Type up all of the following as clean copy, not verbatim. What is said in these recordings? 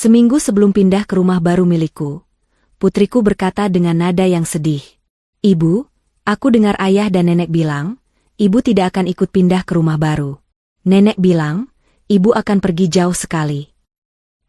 Seminggu sebelum pindah ke rumah baru milikku, putriku berkata dengan nada yang sedih. Ibu, aku dengar ayah dan nenek bilang, ibu tidak akan ikut pindah ke rumah baru. Nenek bilang, ibu akan pergi jauh sekali.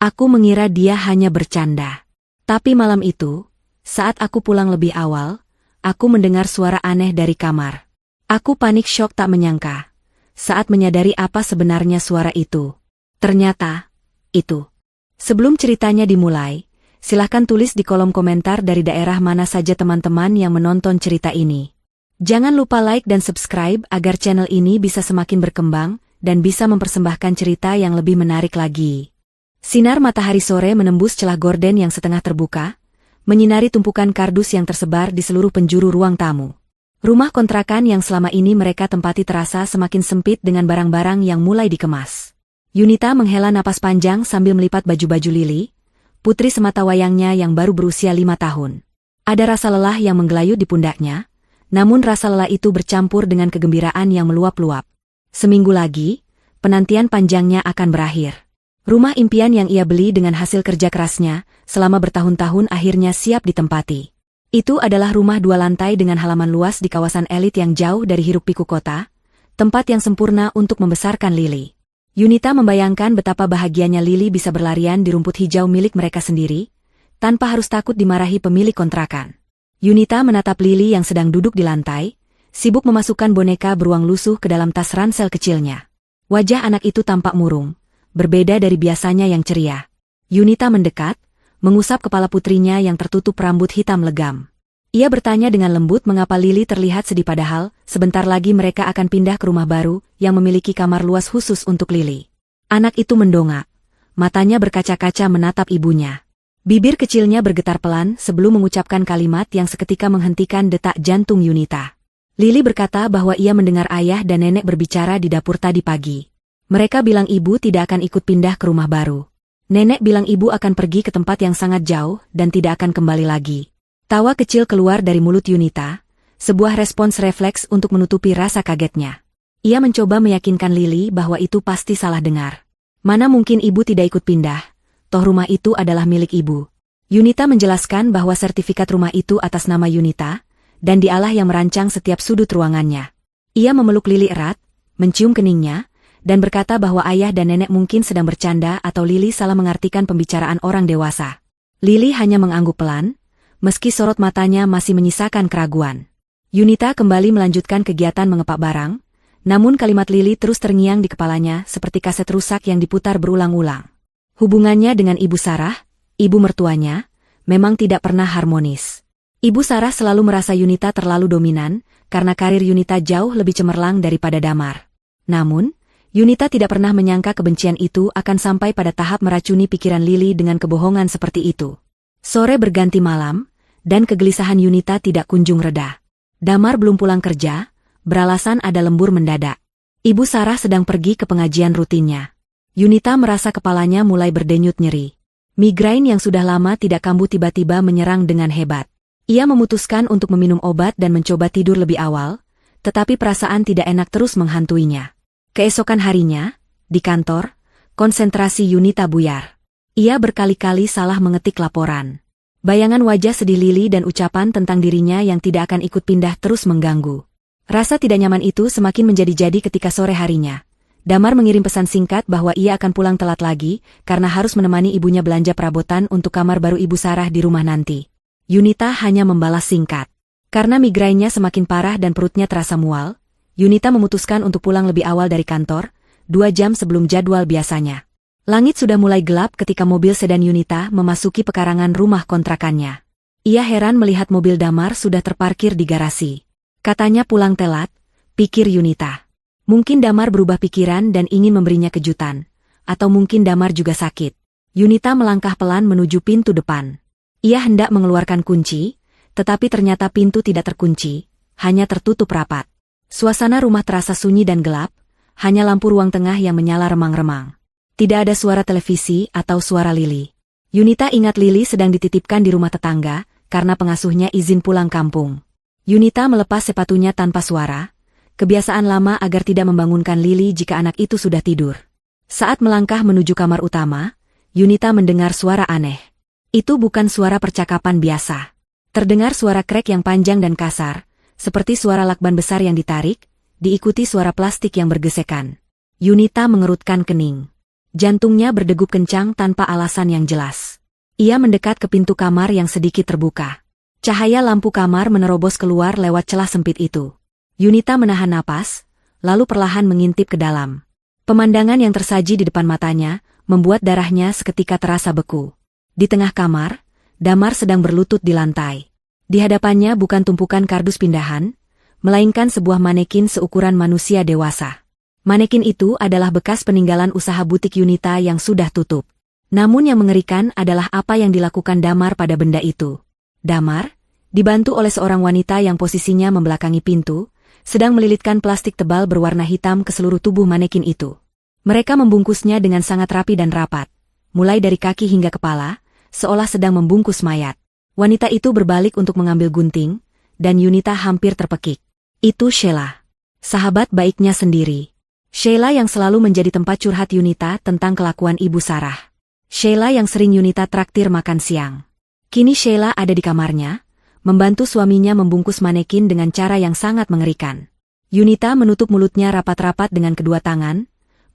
Aku mengira dia hanya bercanda. Tapi malam itu, saat aku pulang lebih awal, aku mendengar suara aneh dari kamar. Aku panik syok tak menyangka saat menyadari apa sebenarnya suara itu. Ternyata, itu. Sebelum ceritanya dimulai, silahkan tulis di kolom komentar dari daerah mana saja teman-teman yang menonton cerita ini. Jangan lupa like dan subscribe agar channel ini bisa semakin berkembang dan bisa mempersembahkan cerita yang lebih menarik lagi. Sinar matahari sore menembus celah gorden yang setengah terbuka, menyinari tumpukan kardus yang tersebar di seluruh penjuru ruang tamu. Rumah kontrakan yang selama ini mereka tempati terasa semakin sempit dengan barang-barang yang mulai dikemas. Yunita menghela napas panjang sambil melipat baju-baju Lili, putri sematawayangnya yang baru berusia 5 tahun. Ada rasa lelah yang menggelayut di pundaknya, namun rasa lelah itu bercampur dengan kegembiraan yang meluap-luap. Seminggu lagi, penantian panjangnya akan berakhir. Rumah impian yang ia beli dengan hasil kerja kerasnya, selama bertahun-tahun akhirnya siap ditempati. Itu adalah rumah 2 lantai dengan halaman luas di kawasan elit yang jauh dari hiruk-pikuk kota, tempat yang sempurna untuk membesarkan Lili. Yunita membayangkan betapa bahagianya Lili bisa berlarian di rumput hijau milik mereka sendiri, tanpa harus takut dimarahi pemilik kontrakan. Yunita menatap Lili yang sedang duduk di lantai, sibuk memasukkan boneka beruang lusuh ke dalam tas ransel kecilnya. Wajah anak itu tampak murung, berbeda dari biasanya yang ceria. Yunita mendekat, mengusap kepala putrinya yang tertutup rambut hitam legam. Ia bertanya dengan lembut mengapa Lili terlihat sedih padahal, sebentar lagi mereka akan pindah ke rumah baru, yang memiliki kamar luas khusus untuk Lili. Anak itu mendongak. Matanya berkaca-kaca menatap ibunya. Bibir kecilnya bergetar pelan sebelum mengucapkan kalimat yang seketika menghentikan detak jantung Yunita. Lili berkata bahwa ia mendengar ayah dan nenek berbicara di dapur tadi pagi. Mereka bilang ibu tidak akan ikut pindah ke rumah baru. Nenek bilang ibu akan pergi ke tempat yang sangat jauh dan tidak akan kembali lagi. Tawa kecil keluar dari mulut Yunita, sebuah respons refleks untuk menutupi rasa kagetnya. Ia mencoba meyakinkan Lili bahwa itu pasti salah dengar. Mana mungkin ibu tidak ikut pindah, toh rumah itu adalah milik ibu. Yunita menjelaskan bahwa sertifikat rumah itu atas nama Yunita, dan dialah yang merancang setiap sudut ruangannya. Ia memeluk Lili erat, mencium keningnya, dan berkata bahwa ayah dan nenek mungkin sedang bercanda atau Lili salah mengartikan pembicaraan orang dewasa. Lili hanya mengangguk pelan, meski sorot matanya masih menyisakan keraguan. Yunita kembali melanjutkan kegiatan mengepak barang, namun kalimat Lili terus terngiang di kepalanya seperti kaset rusak yang diputar berulang-ulang. Hubungannya dengan Ibu Sarah, ibu mertuanya, memang tidak pernah harmonis. Ibu Sarah selalu merasa Yunita terlalu dominan, karena karir Yunita jauh lebih cemerlang daripada Damar. Namun, Yunita tidak pernah menyangka kebencian itu akan sampai pada tahap meracuni pikiran Lili dengan kebohongan seperti itu. Sore berganti malam, dan kegelisahan Yunita tidak kunjung reda. Damar belum pulang kerja, beralasan ada lembur mendadak. Ibu Sarah sedang pergi ke pengajian rutinnya. Yunita merasa kepalanya mulai berdenyut nyeri. Migrain yang sudah lama tidak kambuh tiba-tiba menyerang dengan hebat. Ia memutuskan untuk meminum obat dan mencoba tidur lebih awal, tetapi perasaan tidak enak terus menghantuinya. Keesokan harinya, di kantor, konsentrasi Yunita buyar. Ia berkali-kali salah mengetik laporan. Bayangan wajah sedih Lili dan ucapan tentang dirinya yang tidak akan ikut pindah terus mengganggu. Rasa tidak nyaman itu semakin menjadi-jadi ketika sore harinya. Damar mengirim pesan singkat bahwa ia akan pulang telat lagi, karena harus menemani ibunya belanja perabotan untuk kamar baru Ibu Sarah di rumah nanti. Yunita hanya membalas singkat. Karena migrainnya semakin parah dan perutnya terasa mual, Yunita memutuskan untuk pulang lebih awal dari kantor, 2 jam sebelum jadwal biasanya. Langit sudah mulai gelap ketika mobil sedan Yunita memasuki pekarangan rumah kontrakannya. Ia heran melihat mobil Damar sudah terparkir di garasi. Katanya pulang telat, pikir Yunita. Mungkin Damar berubah pikiran dan ingin memberinya kejutan. Atau mungkin Damar juga sakit. Yunita melangkah pelan menuju pintu depan. Ia hendak mengeluarkan kunci, tetapi ternyata pintu tidak terkunci, hanya tertutup rapat. Suasana rumah terasa sunyi dan gelap, hanya lampu ruang tengah yang menyala remang-remang. Tidak ada suara televisi atau suara Lili. Yunita ingat Lili sedang dititipkan di rumah tetangga, karena pengasuhnya izin pulang kampung. Yunita melepas sepatunya tanpa suara, kebiasaan lama agar tidak membangunkan Lili jika anak itu sudah tidur. Saat melangkah menuju kamar utama, Yunita mendengar suara aneh. Itu bukan suara percakapan biasa. Terdengar suara krek yang panjang dan kasar, seperti suara lakban besar yang ditarik, diikuti suara plastik yang bergesekan. Yunita mengerutkan kening. Jantungnya berdegup kencang tanpa alasan yang jelas. Ia mendekat ke pintu kamar yang sedikit terbuka. Cahaya lampu kamar menerobos keluar lewat celah sempit itu. Yunita menahan napas, lalu perlahan mengintip ke dalam. Pemandangan yang tersaji di depan matanya membuat darahnya seketika terasa beku. Di tengah kamar, Damar sedang berlutut di lantai. Di hadapannya bukan tumpukan kardus pindahan, melainkan sebuah manekin seukuran manusia dewasa. Manekin itu adalah bekas peninggalan usaha butik Yunita yang sudah tutup. Namun yang mengerikan adalah apa yang dilakukan Damar pada benda itu. Damar, dibantu oleh seorang wanita yang posisinya membelakangi pintu, sedang melilitkan plastik tebal berwarna hitam ke seluruh tubuh manekin itu. Mereka membungkusnya dengan sangat rapi dan rapat, mulai dari kaki hingga kepala, seolah sedang membungkus mayat. Wanita itu berbalik untuk mengambil gunting, dan Yunita hampir terpekik. Itu Sheila, sahabat baiknya sendiri. Sheila yang selalu menjadi tempat curhat Yunita tentang kelakuan Ibu Sarah. Sheila yang sering Yunita traktir makan siang. Kini Sheila ada di kamarnya, membantu suaminya membungkus manekin dengan cara yang sangat mengerikan. Yunita menutup mulutnya rapat-rapat dengan kedua tangan,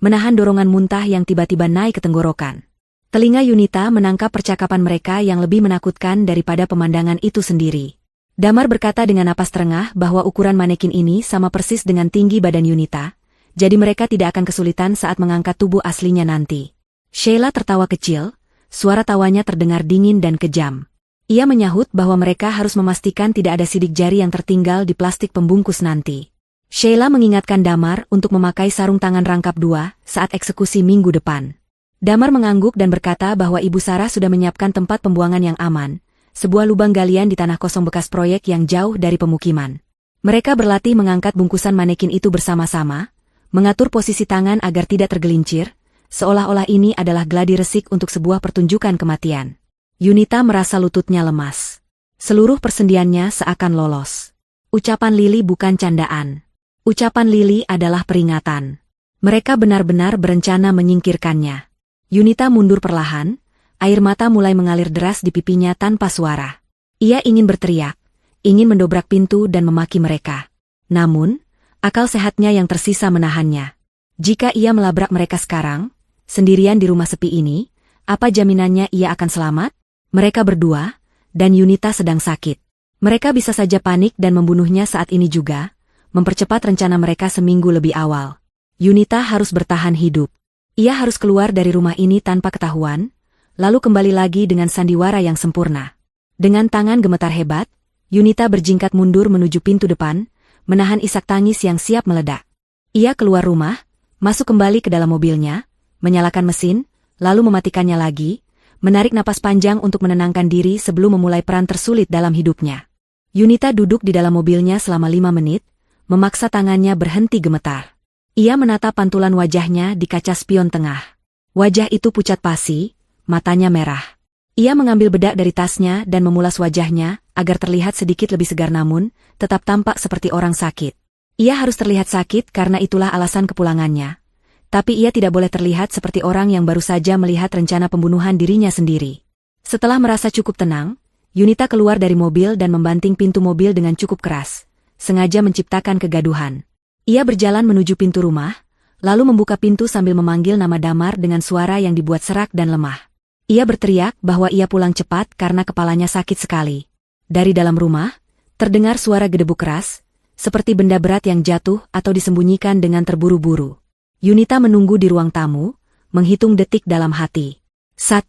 menahan dorongan muntah yang tiba-tiba naik ke tenggorokan. Telinga Yunita menangkap percakapan mereka yang lebih menakutkan daripada pemandangan itu sendiri. Damar berkata dengan napas terengah bahwa ukuran manekin ini sama persis dengan tinggi badan Yunita, jadi mereka tidak akan kesulitan saat mengangkat tubuh aslinya nanti. Sheila tertawa kecil, suara tawanya terdengar dingin dan kejam. Ia menyahut bahwa mereka harus memastikan tidak ada sidik jari yang tertinggal di plastik pembungkus nanti. Sheila mengingatkan Damar untuk memakai sarung tangan rangkap 2 saat eksekusi minggu depan. Damar mengangguk dan berkata bahwa Ibu Sarah sudah menyiapkan tempat pembuangan yang aman, sebuah lubang galian di tanah kosong bekas proyek yang jauh dari pemukiman. Mereka berlatih mengangkat bungkusan manekin itu bersama-sama, mengatur posisi tangan agar tidak tergelincir, seolah-olah ini adalah gladi resik untuk sebuah pertunjukan kematian. Yunita merasa lututnya lemas. Seluruh persendiannya seakan lolos. Ucapan Lili bukan candaan. Ucapan Lili adalah peringatan. Mereka benar-benar berencana menyingkirkannya. Yunita mundur perlahan, air mata mulai mengalir deras di pipinya tanpa suara. Ia ingin berteriak, ingin mendobrak pintu dan memaki mereka. Namun, akal sehatnya yang tersisa menahannya. Jika ia melabrak mereka sekarang, sendirian di rumah sepi ini, apa jaminannya ia akan selamat? Mereka berdua, dan Yunita sedang sakit. Mereka bisa saja panik dan membunuhnya saat ini juga, mempercepat rencana mereka seminggu lebih awal. Yunita harus bertahan hidup. Ia harus keluar dari rumah ini tanpa ketahuan, lalu kembali lagi dengan sandiwara yang sempurna. Dengan tangan gemetar hebat, Yunita berjingkat mundur menuju pintu depan, menahan isak tangis yang siap meledak. Ia keluar rumah, masuk kembali ke dalam mobilnya, menyalakan mesin, lalu mematikannya lagi, menarik napas panjang untuk menenangkan diri sebelum memulai peran tersulit dalam hidupnya. Yunita duduk di dalam mobilnya selama 5 menit, memaksa tangannya berhenti gemetar. Ia menatap pantulan wajahnya di kaca spion tengah. Wajah itu pucat pasi, matanya merah. Ia mengambil bedak dari tasnya dan memulas wajahnya agar terlihat sedikit lebih segar namun tetap tampak seperti orang sakit. Ia harus terlihat sakit karena itulah alasan kepulangannya. Tapi ia tidak boleh terlihat seperti orang yang baru saja melihat rencana pembunuhan dirinya sendiri. Setelah merasa cukup tenang, Yunita keluar dari mobil dan membanting pintu mobil dengan cukup keras, sengaja menciptakan kegaduhan. Ia berjalan menuju pintu rumah, lalu membuka pintu sambil memanggil nama Damar dengan suara yang dibuat serak dan lemah. Ia berteriak bahwa ia pulang cepat karena kepalanya sakit sekali. Dari dalam rumah, terdengar suara gedebuk keras, seperti benda berat yang jatuh atau disembunyikan dengan terburu-buru. Yunita menunggu di ruang tamu, menghitung detik dalam hati. 1,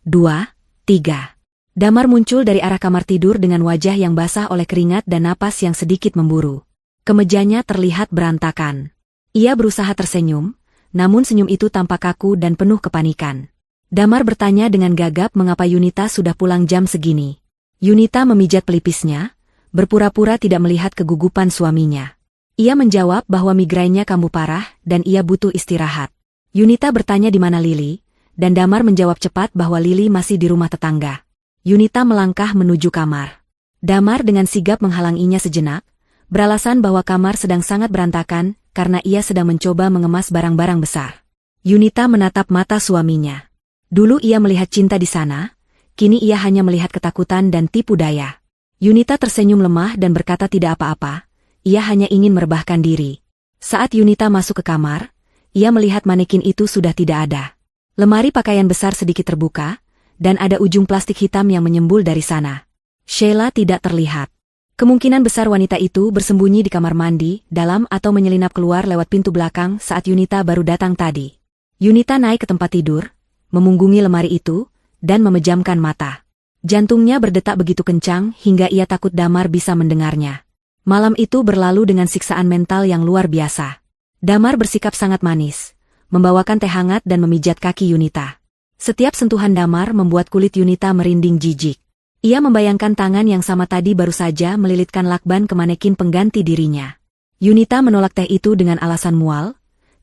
2, 3. Damar muncul dari arah kamar tidur dengan wajah yang basah oleh keringat dan napas yang sedikit memburu. Kemejanya terlihat berantakan. Ia berusaha tersenyum, namun senyum itu tampak kaku dan penuh kepanikan. Damar bertanya dengan gagap mengapa Yunita sudah pulang jam segini. Yunita memijat pelipisnya, berpura-pura tidak melihat kegugupan suaminya. Ia menjawab bahwa migrainnya kambuh parah dan ia butuh istirahat. Yunita bertanya di mana Lili, dan Damar menjawab cepat bahwa Lili masih di rumah tetangga. Yunita melangkah menuju kamar. Damar dengan sigap menghalanginya sejenak, beralasan bahwa kamar sedang sangat berantakan karena ia sedang mencoba mengemas barang-barang besar. Yunita menatap mata suaminya. Dulu ia melihat cinta di sana, kini ia hanya melihat ketakutan dan tipu daya. Yunita tersenyum lemah dan berkata tidak apa-apa, ia hanya ingin merebahkan diri. Saat Yunita masuk ke kamar, ia melihat manekin itu sudah tidak ada. Lemari pakaian besar sedikit terbuka, dan ada ujung plastik hitam yang menyembul dari sana. Sheila tidak terlihat. Kemungkinan besar wanita itu bersembunyi di kamar mandi, dalam atau menyelinap keluar lewat pintu belakang saat Yunita baru datang tadi. Yunita naik ke tempat tidur, memunggungi lemari itu, dan memejamkan mata. Jantungnya berdetak begitu kencang hingga ia takut Damar bisa mendengarnya. Malam itu berlalu dengan siksaan mental yang luar biasa. Damar bersikap sangat manis, membawakan teh hangat dan memijat kaki Yunita. Setiap sentuhan Damar membuat kulit Yunita merinding jijik. Ia membayangkan tangan yang sama tadi baru saja melilitkan lakban ke manekin pengganti dirinya. Yunita menolak teh itu dengan alasan mual,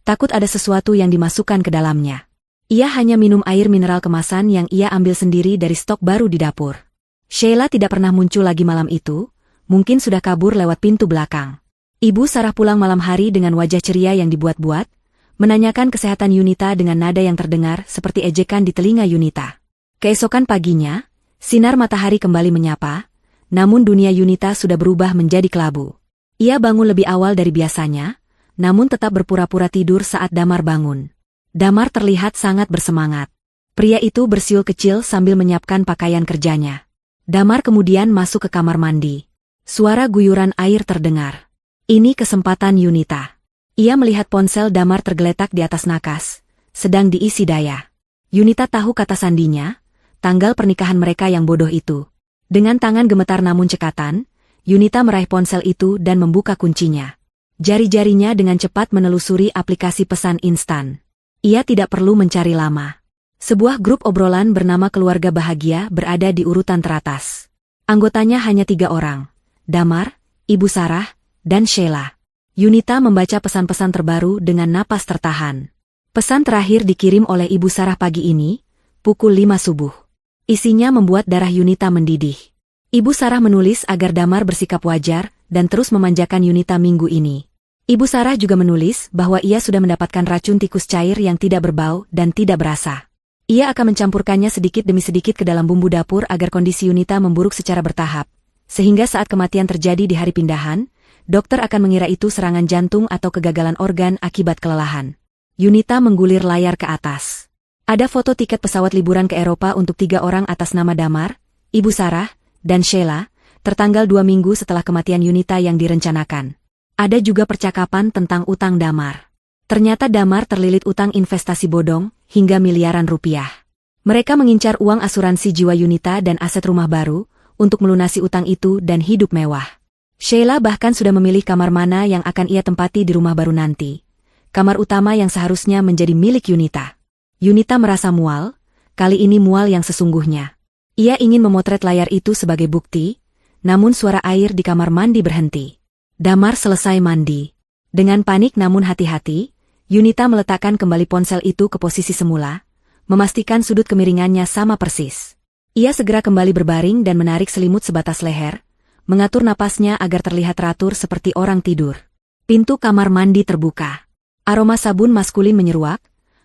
takut ada sesuatu yang dimasukkan ke dalamnya. Ia hanya minum air mineral kemasan yang ia ambil sendiri dari stok baru di dapur. Sheila tidak pernah muncul lagi malam itu, mungkin sudah kabur lewat pintu belakang. Ibu Sarah pulang malam hari dengan wajah ceria yang dibuat-buat, menanyakan kesehatan Yunita dengan nada yang terdengar seperti ejekan di telinga Yunita. Keesokan paginya, sinar matahari kembali menyapa, namun dunia Yunita sudah berubah menjadi kelabu. Ia bangun lebih awal dari biasanya, namun tetap berpura-pura tidur saat Damar bangun. Damar terlihat sangat bersemangat. Pria itu bersiul kecil sambil menyiapkan pakaian kerjanya. Damar kemudian masuk ke kamar mandi. Suara guyuran air terdengar. Ini kesempatan Yunita. Ia melihat ponsel Damar tergeletak di atas nakas, sedang diisi daya. Yunita tahu kata sandinya, tanggal pernikahan mereka yang bodoh itu. Dengan tangan gemetar namun cekatan, Yunita meraih ponsel itu dan membuka kuncinya. Jari-jarinya dengan cepat menelusuri aplikasi pesan instan. Ia tidak perlu mencari lama. Sebuah grup obrolan bernama Keluarga Bahagia berada di urutan teratas. Anggotanya hanya 3 orang, Damar, Ibu Sarah, dan Sheila. Yunita membaca pesan-pesan terbaru dengan napas tertahan. Pesan terakhir dikirim oleh Ibu Sarah pagi ini, pukul 5 subuh. Isinya membuat darah Yunita mendidih. Ibu Sarah menulis agar Damar bersikap wajar dan terus memanjakan Yunita minggu ini. Ibu Sarah juga menulis bahwa ia sudah mendapatkan racun tikus cair yang tidak berbau dan tidak berasa. Ia akan mencampurkannya sedikit demi sedikit ke dalam bumbu dapur agar kondisi Yunita memburuk secara bertahap, sehingga saat kematian terjadi di hari pindahan, dokter akan mengira itu serangan jantung atau kegagalan organ akibat kelelahan. Yunita menggulir layar ke atas. Ada foto tiket pesawat liburan ke Eropa untuk 3 orang atas nama Damar, Ibu Sarah, dan Sheila, tertanggal 2 minggu setelah kematian Yunita yang direncanakan. Ada juga percakapan tentang utang Damar. Ternyata Damar terlilit utang investasi bodong, hingga miliaran rupiah. Mereka mengincar uang asuransi jiwa Yunita dan aset rumah baru, untuk melunasi utang itu dan hidup mewah. Sheila bahkan sudah memilih kamar mana yang akan ia tempati di rumah baru nanti. Kamar utama yang seharusnya menjadi milik Yunita. Yunita merasa mual, kali ini mual yang sesungguhnya. Ia ingin memotret layar itu sebagai bukti, namun suara air di kamar mandi berhenti. Damar selesai mandi. Dengan panik namun hati-hati, Yunita meletakkan kembali ponsel itu ke posisi semula, memastikan sudut kemiringannya sama persis. Ia segera kembali berbaring dan menarik selimut sebatas leher, mengatur napasnya agar terlihat teratur seperti orang tidur. Pintu kamar mandi terbuka. Aroma sabun maskulin menyeruak,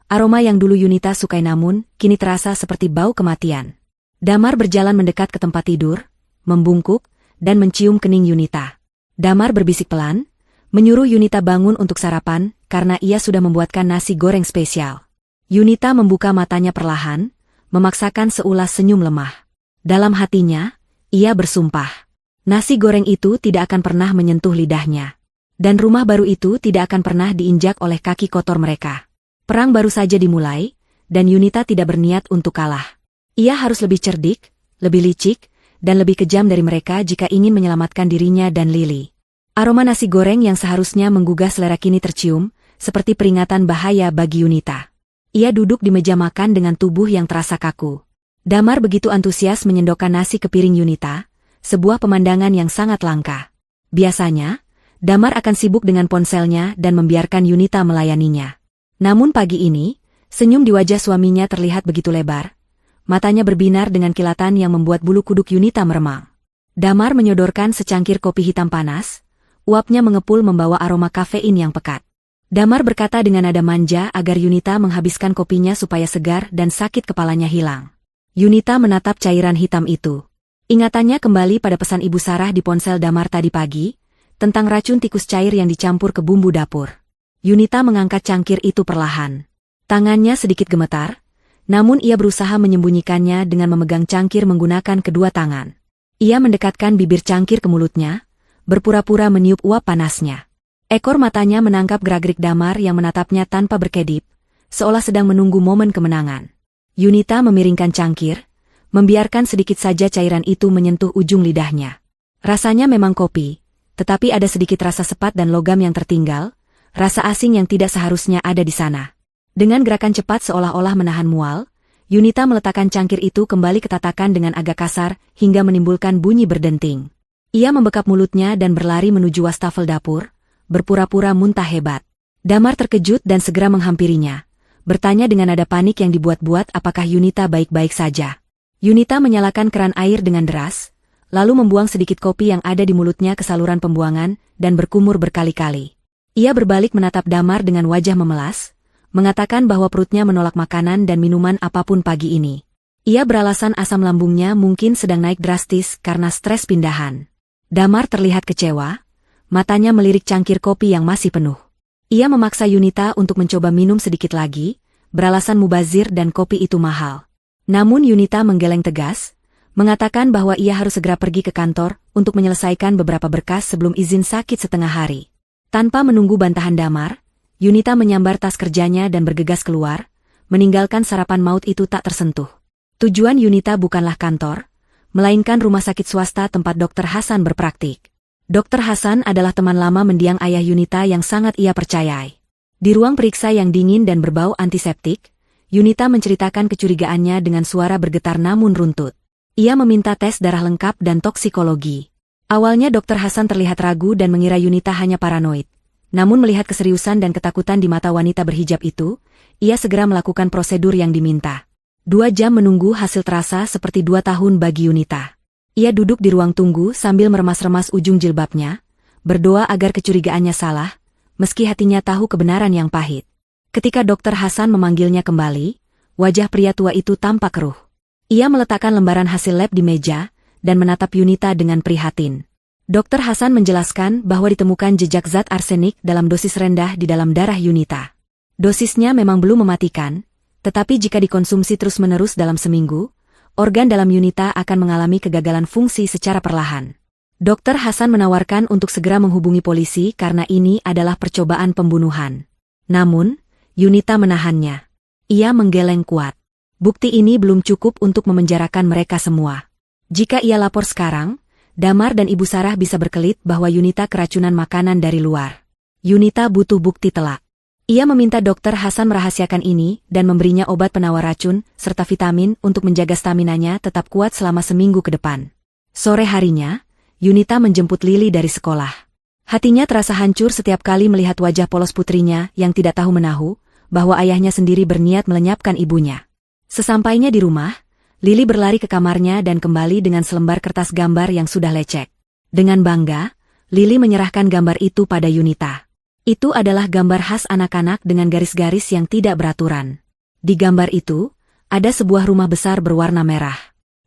aroma yang dulu Yunita sukai namun kini terasa seperti bau kematian. Damar berjalan mendekat ke tempat tidur, membungkuk, dan mencium kening Yunita. Damar berbisik pelan, menyuruh Yunita bangun untuk sarapan karena ia sudah membuatkan nasi goreng spesial. Yunita membuka matanya perlahan, memaksakan seulas senyum lemah. Dalam hatinya, ia bersumpah. Nasi goreng itu tidak akan pernah menyentuh lidahnya. Dan rumah baru itu tidak akan pernah diinjak oleh kaki kotor mereka. Perang baru saja dimulai, dan Yunita tidak berniat untuk kalah. Ia harus lebih cerdik, lebih licik, dan lebih kejam dari mereka jika ingin menyelamatkan dirinya dan Lily. Aroma nasi goreng yang seharusnya menggugah selera kini tercium, seperti peringatan bahaya bagi Yunita. Ia duduk di meja makan dengan tubuh yang terasa kaku. Damar begitu antusias menyendokkan nasi ke piring Yunita, sebuah pemandangan yang sangat langka. Biasanya, Damar akan sibuk dengan ponselnya dan membiarkan Yunita melayaninya. Namun pagi ini, senyum di wajah suaminya terlihat begitu lebar. Matanya berbinar dengan kilatan yang membuat bulu kuduk Yunita meremang. Damar menyodorkan secangkir kopi hitam panas, uapnya mengepul membawa aroma kafein yang pekat. Damar berkata dengan nada manja agar Yunita menghabiskan kopinya supaya segar dan sakit kepalanya hilang. Yunita menatap cairan hitam itu. Ingatannya kembali pada pesan Ibu Sarah di ponsel Damar tadi pagi, tentang racun tikus cair yang dicampur ke bumbu dapur. Yunita mengangkat cangkir itu perlahan. Tangannya sedikit gemetar, namun ia berusaha menyembunyikannya dengan memegang cangkir menggunakan kedua tangan. Ia mendekatkan bibir cangkir ke mulutnya, berpura-pura meniup uap panasnya. Ekor matanya menangkap gerak-gerik Damar yang menatapnya tanpa berkedip, seolah sedang menunggu momen kemenangan. Yunita memiringkan cangkir, membiarkan sedikit saja cairan itu menyentuh ujung lidahnya. Rasanya memang kopi, tetapi ada sedikit rasa sepat dan logam yang tertinggal, rasa asing yang tidak seharusnya ada di sana. Dengan gerakan cepat seolah-olah menahan mual, Yunita meletakkan cangkir itu kembali ke tatakan dengan agak kasar hingga menimbulkan bunyi berdenting. Ia membekap mulutnya dan berlari menuju wastafel dapur, berpura-pura muntah hebat. Damar terkejut dan segera menghampirinya, bertanya dengan nada panik yang dibuat-buat apakah Yunita baik-baik saja. Yunita menyalakan keran air dengan deras, lalu membuang sedikit kopi yang ada di mulutnya ke saluran pembuangan dan berkumur berkali-kali. Ia berbalik menatap Damar dengan wajah memelas, mengatakan bahwa perutnya menolak makanan dan minuman apapun pagi ini. Ia beralasan asam lambungnya mungkin sedang naik drastis karena stres pindahan. Damar terlihat kecewa, matanya melirik cangkir kopi yang masih penuh. Ia memaksa Yunita untuk mencoba minum sedikit lagi, beralasan mubazir dan kopi itu mahal. Namun Yunita menggeleng tegas, mengatakan bahwa ia harus segera pergi ke kantor untuk menyelesaikan beberapa berkas sebelum izin sakit setengah hari. Tanpa menunggu bantahan Damar, Yunita menyambar tas kerjanya dan bergegas keluar, meninggalkan sarapan maut itu tak tersentuh. Tujuan Yunita bukanlah kantor, melainkan rumah sakit swasta tempat Dr. Hasan berpraktik. Dr. Hasan adalah teman lama mendiang ayah Yunita yang sangat ia percayai. Di ruang periksa yang dingin dan berbau antiseptik, Yunita menceritakan kecurigaannya dengan suara bergetar namun runtut. Ia meminta tes darah lengkap dan toksikologi. Awalnya Dr. Hasan terlihat ragu dan mengira Yunita hanya paranoid. Namun melihat keseriusan dan ketakutan di mata wanita berhijab itu, ia segera melakukan prosedur yang diminta. 2 jam menunggu hasil terasa seperti 2 tahun bagi Yunita. Ia duduk di ruang tunggu sambil meremas-remas ujung jilbabnya, berdoa agar kecurigaannya salah, meski hatinya tahu kebenaran yang pahit. Ketika Dr. Hasan memanggilnya kembali, wajah pria tua itu tampak keruh. Ia meletakkan lembaran hasil lab di meja, dan menatap Yunita dengan prihatin. Dr. Hasan menjelaskan bahwa ditemukan jejak zat arsenik dalam dosis rendah di dalam darah Yunita. Dosisnya memang belum mematikan, tetapi jika dikonsumsi terus-menerus dalam seminggu, organ dalam Yunita akan mengalami kegagalan fungsi secara perlahan. Dr. Hasan menawarkan untuk segera menghubungi polisi karena ini adalah percobaan pembunuhan. Namun, Yunita menahannya. Ia menggeleng kuat. Bukti ini belum cukup untuk memenjarakan mereka semua. Jika ia lapor sekarang, Damar dan Ibu Sarah bisa berkelit bahwa Yunita keracunan makanan dari luar. Yunita butuh bukti telak. Ia meminta Dr. Hasan merahasiakan ini dan memberinya obat penawar racun serta vitamin untuk menjaga staminanya tetap kuat selama seminggu ke depan. Sore harinya, Yunita menjemput Lili dari sekolah. Hatinya terasa hancur setiap kali melihat wajah polos putrinya yang tidak tahu menahu bahwa ayahnya sendiri berniat melenyapkan ibunya. Sesampainya di rumah, Lili berlari ke kamarnya dan kembali dengan selembar kertas gambar yang sudah lecek. Dengan bangga, Lili menyerahkan gambar itu pada Yunita. Itu adalah gambar khas anak-anak dengan garis-garis yang tidak beraturan. Di gambar itu, ada sebuah rumah besar berwarna merah.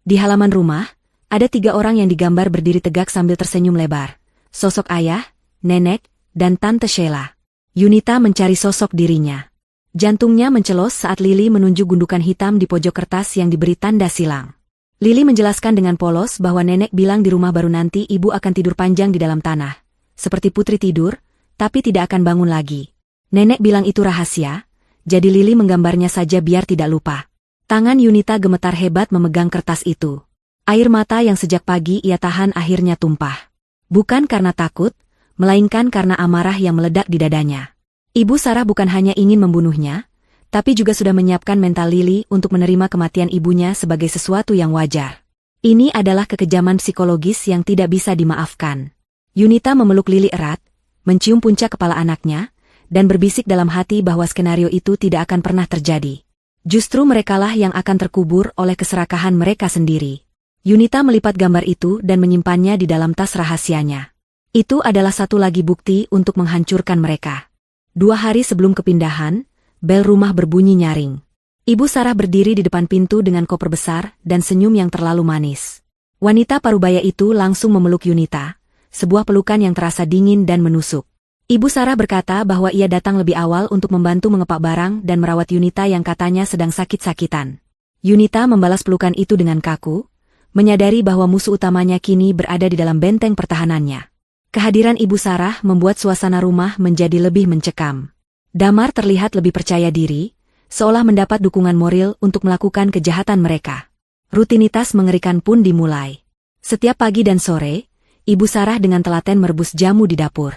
Di halaman rumah, ada 3 orang yang digambar berdiri tegak sambil tersenyum lebar. Sosok ayah, nenek, dan tante Sheila. Yunita mencari sosok dirinya. Jantungnya mencelos saat Lili menunjuk gundukan hitam di pojok kertas yang diberi tanda silang. Lili menjelaskan dengan polos bahwa nenek bilang di rumah baru nanti ibu akan tidur panjang di dalam tanah. Seperti putri tidur, tapi tidak akan bangun lagi. Nenek bilang itu rahasia, jadi Lili menggambarnya saja biar tidak lupa. Tangan Yunita gemetar hebat memegang kertas itu. Air mata yang sejak pagi ia tahan akhirnya tumpah. Bukan karena takut, melainkan karena amarah yang meledak di dadanya. Ibu Sarah bukan hanya ingin membunuhnya, tapi juga sudah menyiapkan mental Lili untuk menerima kematian ibunya sebagai sesuatu yang wajar. Ini adalah kekejaman psikologis yang tidak bisa dimaafkan. Yunita memeluk Lili erat, mencium puncak kepala anaknya, dan berbisik dalam hati bahwa skenario itu tidak akan pernah terjadi. Justru merekalah yang akan terkubur oleh keserakahan mereka sendiri. Yunita melipat gambar itu dan menyimpannya di dalam tas rahasianya. Itu adalah satu lagi bukti untuk menghancurkan mereka. 2 hari sebelum kepindahan, bel rumah berbunyi nyaring. Ibu Sarah berdiri di depan pintu dengan koper besar dan senyum yang terlalu manis. Wanita parubaya itu langsung memeluk Yunita, sebuah pelukan yang terasa dingin dan menusuk. Ibu Sarah berkata bahwa ia datang lebih awal untuk membantu mengepak barang dan merawat Yunita yang katanya sedang sakit-sakitan. Yunita membalas pelukan itu dengan kaku, menyadari bahwa musuh utamanya kini berada di dalam benteng pertahanannya. Kehadiran Ibu Sarah membuat suasana rumah menjadi lebih mencekam. Damar terlihat lebih percaya diri, seolah mendapat dukungan moral untuk melakukan kejahatan mereka. Rutinitas mengerikan pun dimulai. Setiap pagi dan sore, Ibu Sarah dengan telaten merebus jamu di dapur.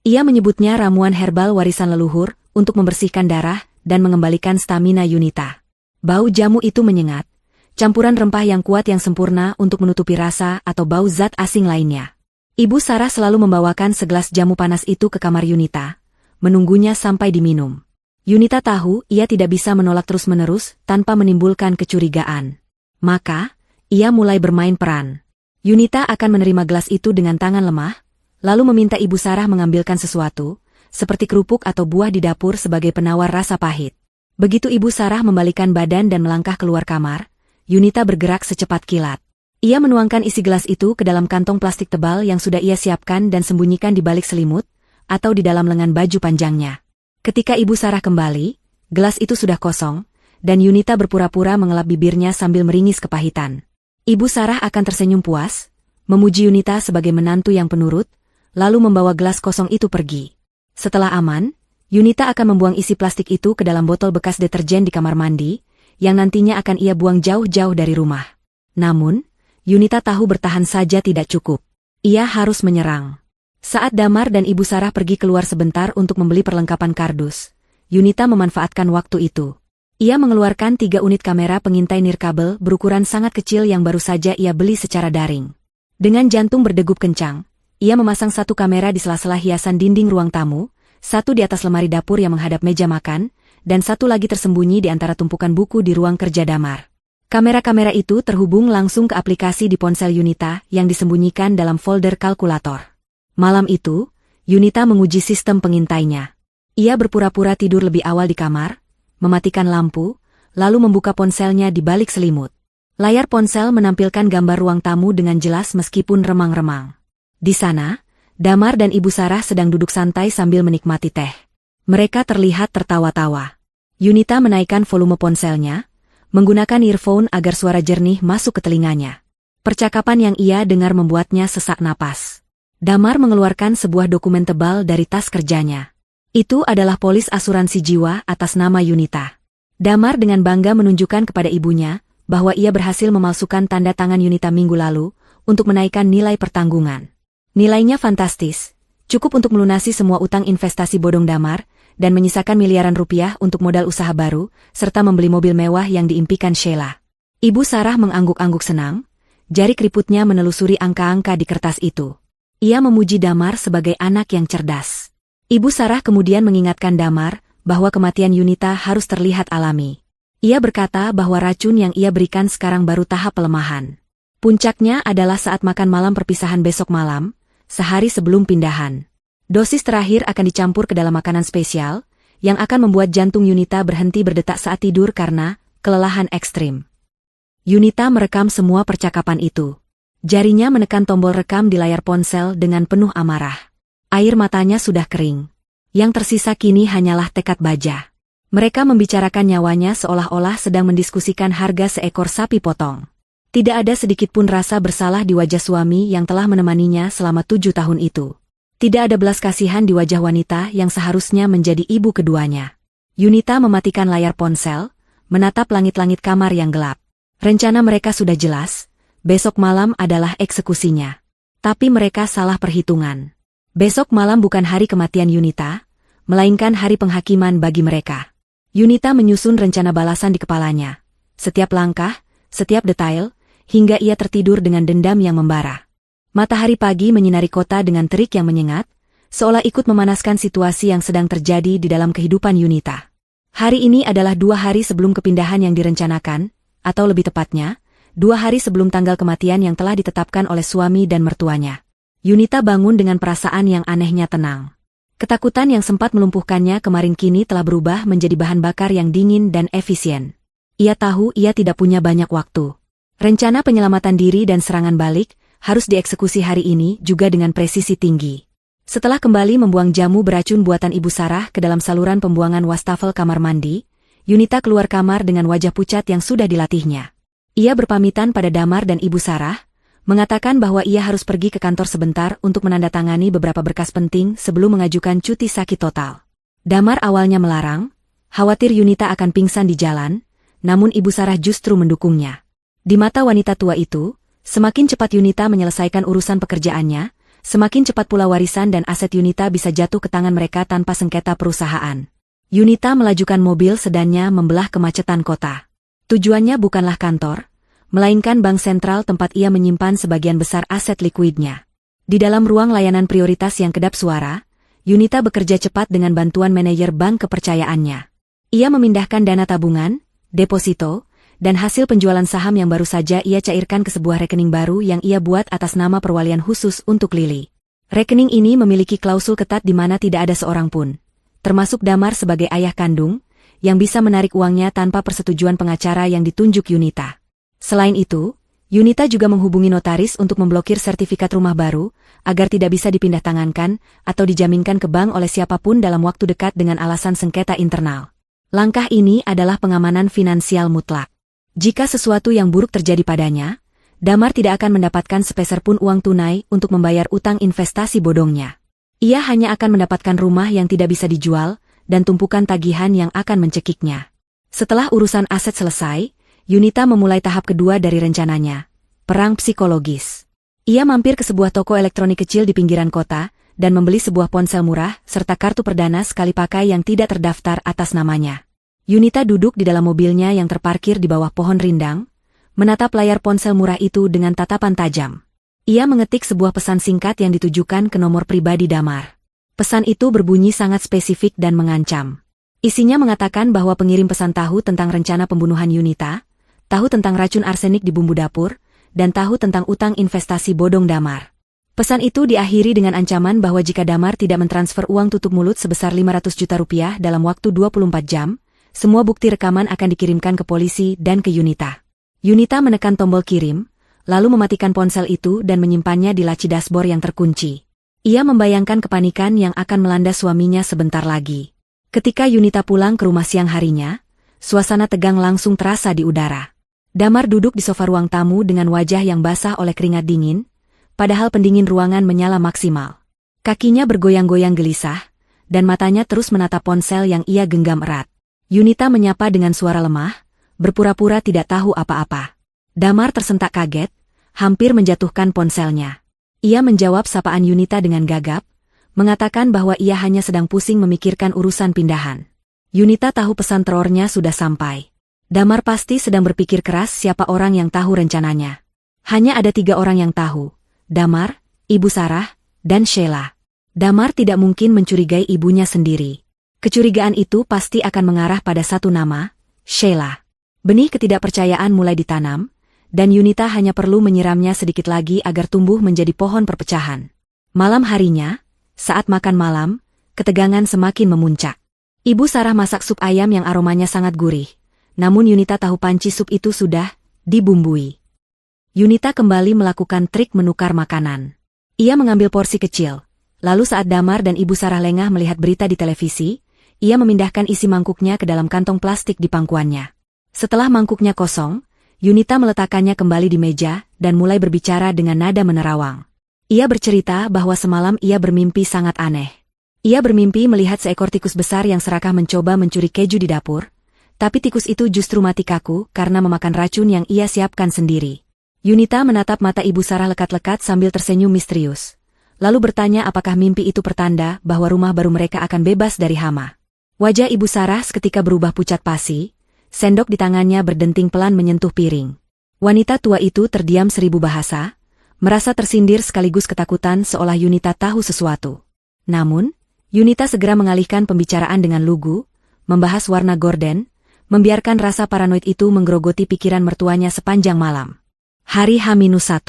Ia menyebutnya ramuan herbal warisan leluhur untuk membersihkan darah dan mengembalikan stamina Yunita. Bau jamu itu menyengat, campuran rempah yang kuat yang sempurna untuk menutupi rasa atau bau zat asing lainnya. Ibu Sarah selalu membawakan segelas jamu panas itu ke kamar Yunita, menunggunya sampai diminum. Yunita tahu ia tidak bisa menolak terus-menerus tanpa menimbulkan kecurigaan. Maka, ia mulai bermain peran. Yunita akan menerima gelas itu dengan tangan lemah, lalu meminta Ibu Sarah mengambilkan sesuatu, seperti kerupuk atau buah di dapur sebagai penawar rasa pahit. Begitu Ibu Sarah membalikan badan dan melangkah keluar kamar, Yunita bergerak secepat kilat. Ia menuangkan isi gelas itu ke dalam kantong plastik tebal yang sudah ia siapkan dan sembunyikan di balik selimut, atau di dalam lengan baju panjangnya. Ketika Ibu Sarah kembali, gelas itu sudah kosong, dan Yunita berpura-pura mengelap bibirnya sambil meringis kepahitan. Ibu Sarah akan tersenyum puas, memuji Yunita sebagai menantu yang penurut, lalu membawa gelas kosong itu pergi. Setelah aman, Yunita akan membuang isi plastik itu ke dalam botol bekas deterjen di kamar mandi, yang nantinya akan ia buang jauh-jauh dari rumah. Namun, Yunita tahu bertahan saja tidak cukup. Ia harus menyerang. Saat Damar dan Ibu Sarah pergi keluar sebentar untuk membeli perlengkapan kardus, Yunita memanfaatkan waktu itu. Ia mengeluarkan 3 unit kamera pengintai nirkabel berukuran sangat kecil yang baru saja ia beli secara daring. Dengan jantung berdegup kencang, ia memasang 1 kamera di sela-sela hiasan dinding ruang tamu, 1 di atas lemari dapur yang menghadap meja makan, dan 1 lagi tersembunyi di antara tumpukan buku di ruang kerja Damar. Kamera-kamera itu terhubung langsung ke aplikasi di ponsel Yunita yang disembunyikan dalam folder kalkulator. Malam itu, Yunita menguji sistem pengintainya. Ia berpura-pura tidur lebih awal di kamar, mematikan lampu, lalu membuka ponselnya di balik selimut. Layar ponsel menampilkan gambar ruang tamu dengan jelas meskipun remang-remang. Di sana, Damar dan Ibu Sarah sedang duduk santai sambil menikmati teh. Mereka terlihat tertawa-tawa. Yunita menaikkan volume ponselnya, menggunakan earphone agar suara jernih masuk ke telinganya. Percakapan yang ia dengar membuatnya sesak napas. Damar mengeluarkan sebuah dokumen tebal dari tas kerjanya. Itu adalah polis asuransi jiwa atas nama Yunita. Damar dengan bangga menunjukkan kepada ibunya bahwa ia berhasil memalsukan tanda tangan Yunita minggu lalu untuk menaikkan nilai pertanggungan. Nilainya fantastis, cukup untuk melunasi semua utang investasi bodong Damar dan menyisakan miliaran rupiah untuk modal usaha baru, serta membeli mobil mewah yang diimpikan Sheila. Ibu Sarah mengangguk-angguk senang, jari keriputnya menelusuri angka-angka di kertas itu. Ia memuji Damar sebagai anak yang cerdas. Ibu Sarah kemudian mengingatkan Damar bahwa kematian Yunita harus terlihat alami. Ia berkata bahwa racun yang ia berikan sekarang baru tahap pelemahan. Puncaknya adalah saat makan malam perpisahan besok malam, sehari sebelum pindahan. Dosis terakhir akan dicampur ke dalam makanan spesial, yang akan membuat jantung Yunita berhenti berdetak saat tidur karena kelelahan ekstrim. Yunita merekam semua percakapan itu. Jarinya menekan tombol rekam di layar ponsel dengan penuh amarah. Air matanya sudah kering. Yang tersisa kini hanyalah tekad baja. Mereka membicarakan nyawanya seolah-olah sedang mendiskusikan harga seekor sapi potong. Tidak ada sedikit pun rasa bersalah di wajah suami yang telah menemaninya selama 7 tahun itu. Tidak ada belas kasihan di wajah wanita yang seharusnya menjadi ibu keduanya. Yunita mematikan layar ponsel, menatap langit-langit kamar yang gelap. Rencana mereka sudah jelas, besok malam adalah eksekusinya. Tapi mereka salah perhitungan. Besok malam bukan hari kematian Yunita, melainkan hari penghakiman bagi mereka. Yunita menyusun rencana balasan di kepalanya. Setiap langkah, setiap detail, hingga ia tertidur dengan dendam yang membara. Matahari pagi menyinari kota dengan terik yang menyengat, seolah ikut memanaskan situasi yang sedang terjadi di dalam kehidupan Yunita. Hari ini adalah 2 hari sebelum kepindahan yang direncanakan, atau lebih tepatnya, 2 hari sebelum tanggal kematian yang telah ditetapkan oleh suami dan mertuanya. Yunita bangun dengan perasaan yang anehnya tenang. Ketakutan yang sempat melumpuhkannya kemarin kini telah berubah menjadi bahan bakar yang dingin dan efisien. Ia tahu ia tidak punya banyak waktu. Rencana penyelamatan diri dan serangan balik harus dieksekusi hari ini juga dengan presisi tinggi. Setelah kembali membuang jamu beracun buatan Ibu Sarah ke dalam saluran pembuangan wastafel kamar mandi, Yunita keluar kamar dengan wajah pucat yang sudah dilatihnya. Ia berpamitan pada Damar dan Ibu Sarah, mengatakan bahwa ia harus pergi ke kantor sebentar untuk menandatangani beberapa berkas penting sebelum mengajukan cuti sakit total. Damar awalnya melarang, khawatir Yunita akan pingsan di jalan, namun Ibu Sarah justru mendukungnya. Di mata wanita tua itu, semakin cepat Yunita menyelesaikan urusan pekerjaannya, semakin cepat pula warisan dan aset Yunita bisa jatuh ke tangan mereka tanpa sengketa perusahaan. Yunita melajukan mobil sedannya membelah kemacetan kota. Tujuannya bukanlah kantor, melainkan bank sentral tempat ia menyimpan sebagian besar aset likuidnya. Di dalam ruang layanan prioritas yang kedap suara, Yunita bekerja cepat dengan bantuan manajer bank kepercayaannya. Ia memindahkan dana tabungan, deposito, dan hasil penjualan saham yang baru saja ia cairkan ke sebuah rekening baru yang ia buat atas nama perwalian khusus untuk Lili. Rekening ini memiliki klausul ketat di mana tidak ada seorang pun, termasuk Damar sebagai ayah kandung, yang bisa menarik uangnya tanpa persetujuan pengacara yang ditunjuk Yunita. Selain itu, Yunita juga menghubungi notaris untuk memblokir sertifikat rumah baru, agar tidak bisa dipindahtangankan atau dijaminkan ke bank oleh siapapun dalam waktu dekat dengan alasan sengketa internal. Langkah ini adalah pengamanan finansial mutlak. Jika sesuatu yang buruk terjadi padanya, Damar tidak akan mendapatkan sepeser pun uang tunai untuk membayar utang investasi bodongnya. Ia hanya akan mendapatkan rumah yang tidak bisa dijual, dan tumpukan tagihan yang akan mencekiknya. Setelah urusan aset selesai, Yunita memulai tahap kedua dari rencananya, perang psikologis. Ia mampir ke sebuah toko elektronik kecil di pinggiran kota, dan membeli sebuah ponsel murah serta kartu perdana sekali pakai yang tidak terdaftar atas namanya. Yunita duduk di dalam mobilnya yang terparkir di bawah pohon rindang, menatap layar ponsel murah itu dengan tatapan tajam. Ia mengetik sebuah pesan singkat yang ditujukan ke nomor pribadi Damar. Pesan itu berbunyi sangat spesifik dan mengancam. Isinya mengatakan bahwa pengirim pesan tahu tentang rencana pembunuhan Yunita, tahu tentang racun arsenik di bumbu dapur, dan tahu tentang utang investasi bodong Damar. Pesan itu diakhiri dengan ancaman bahwa jika Damar tidak mentransfer uang tutup mulut sebesar 500 juta rupiah dalam waktu 24 jam, semua bukti rekaman akan dikirimkan ke polisi dan ke Yunita. Yunita menekan tombol kirim, lalu mematikan ponsel itu dan menyimpannya di laci dashboard yang terkunci. Ia membayangkan kepanikan yang akan melanda suaminya sebentar lagi. Ketika Yunita pulang ke rumah siang harinya, suasana tegang langsung terasa di udara. Damar duduk di sofa ruang tamu dengan wajah yang basah oleh keringat dingin, padahal pendingin ruangan menyala maksimal. Kakinya bergoyang-goyang gelisah, dan matanya terus menatap ponsel yang ia genggam erat. Yunita menyapa dengan suara lemah, berpura-pura tidak tahu apa-apa. Damar tersentak kaget, hampir menjatuhkan ponselnya. Ia menjawab sapaan Yunita dengan gagap, mengatakan bahwa ia hanya sedang pusing memikirkan urusan pindahan. Yunita tahu pesan terornya sudah sampai. Damar pasti sedang berpikir keras siapa orang yang tahu rencananya. Hanya ada 3 orang yang tahu, Damar, Ibu Sarah, dan Sheila. Damar tidak mungkin mencurigai ibunya sendiri. Kecurigaan itu pasti akan mengarah pada satu nama, Sheila. Benih ketidakpercayaan mulai ditanam, dan Yunita hanya perlu menyiramnya sedikit lagi agar tumbuh menjadi pohon perpecahan. Malam harinya, saat makan malam, ketegangan semakin memuncak. Ibu Sarah masak sup ayam yang aromanya sangat gurih. Namun Yunita tahu panci sup itu sudah dibumbui. Yunita kembali melakukan trik menukar makanan. Ia mengambil porsi kecil. Lalu saat Damar dan Ibu Sarah lengah melihat berita di televisi, ia memindahkan isi mangkuknya ke dalam kantong plastik di pangkuannya. Setelah mangkuknya kosong, Yunita meletakkannya kembali di meja dan mulai berbicara dengan nada menerawang. Ia bercerita bahwa semalam ia bermimpi sangat aneh. Ia bermimpi melihat seekor tikus besar yang serakah mencoba mencuri keju di dapur, tapi tikus itu justru mati kaku karena memakan racun yang ia siapkan sendiri. Yunita menatap mata Ibu Sarah lekat-lekat sambil tersenyum misterius. Lalu bertanya apakah mimpi itu pertanda bahwa rumah baru mereka akan bebas dari hama. Wajah Ibu Sarah seketika berubah pucat pasi, sendok di tangannya berdenting pelan menyentuh piring. Wanita tua itu terdiam 1000 bahasa, merasa tersindir sekaligus ketakutan seolah Yunita tahu sesuatu. Namun, Yunita segera mengalihkan pembicaraan dengan lugu, membahas warna gorden, membiarkan rasa paranoid itu menggerogoti pikiran mertuanya sepanjang malam. Hari H-1.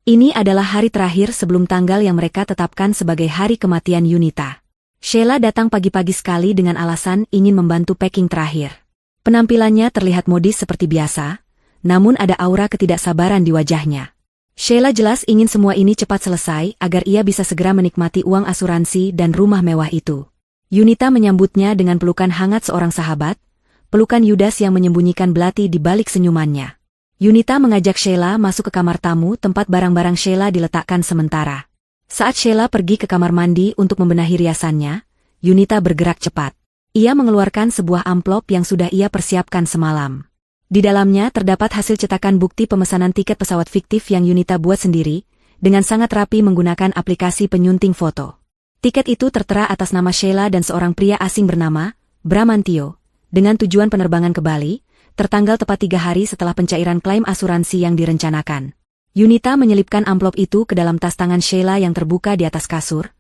Ini adalah hari terakhir sebelum tanggal yang mereka tetapkan sebagai hari kematian Yunita. Sheila datang pagi-pagi sekali dengan alasan ingin membantu packing terakhir. Penampilannya terlihat modis seperti biasa, namun ada aura ketidaksabaran di wajahnya. Sheila jelas ingin semua ini cepat selesai agar ia bisa segera menikmati uang asuransi dan rumah mewah itu. Yunita menyambutnya dengan pelukan hangat seorang sahabat, pelukan Yudas yang menyembunyikan belati di balik senyumannya. Yunita mengajak Sheila masuk ke kamar tamu tempat barang-barang Sheila diletakkan sementara. Saat Sheila pergi ke kamar mandi untuk membenahi riasannya, Yunita bergerak cepat. Ia mengeluarkan sebuah amplop yang sudah ia persiapkan semalam. Di dalamnya terdapat hasil cetakan bukti pemesanan tiket pesawat fiktif yang Yunita buat sendiri, dengan sangat rapi menggunakan aplikasi penyunting foto. Tiket itu tertera atas nama Sheila dan seorang pria asing bernama Bramantio, dengan tujuan penerbangan ke Bali, tertanggal tepat 3 hari setelah pencairan klaim asuransi yang direncanakan. Yunita menyelipkan amplop itu ke dalam tas tangan Sheila yang terbuka di atas kasur,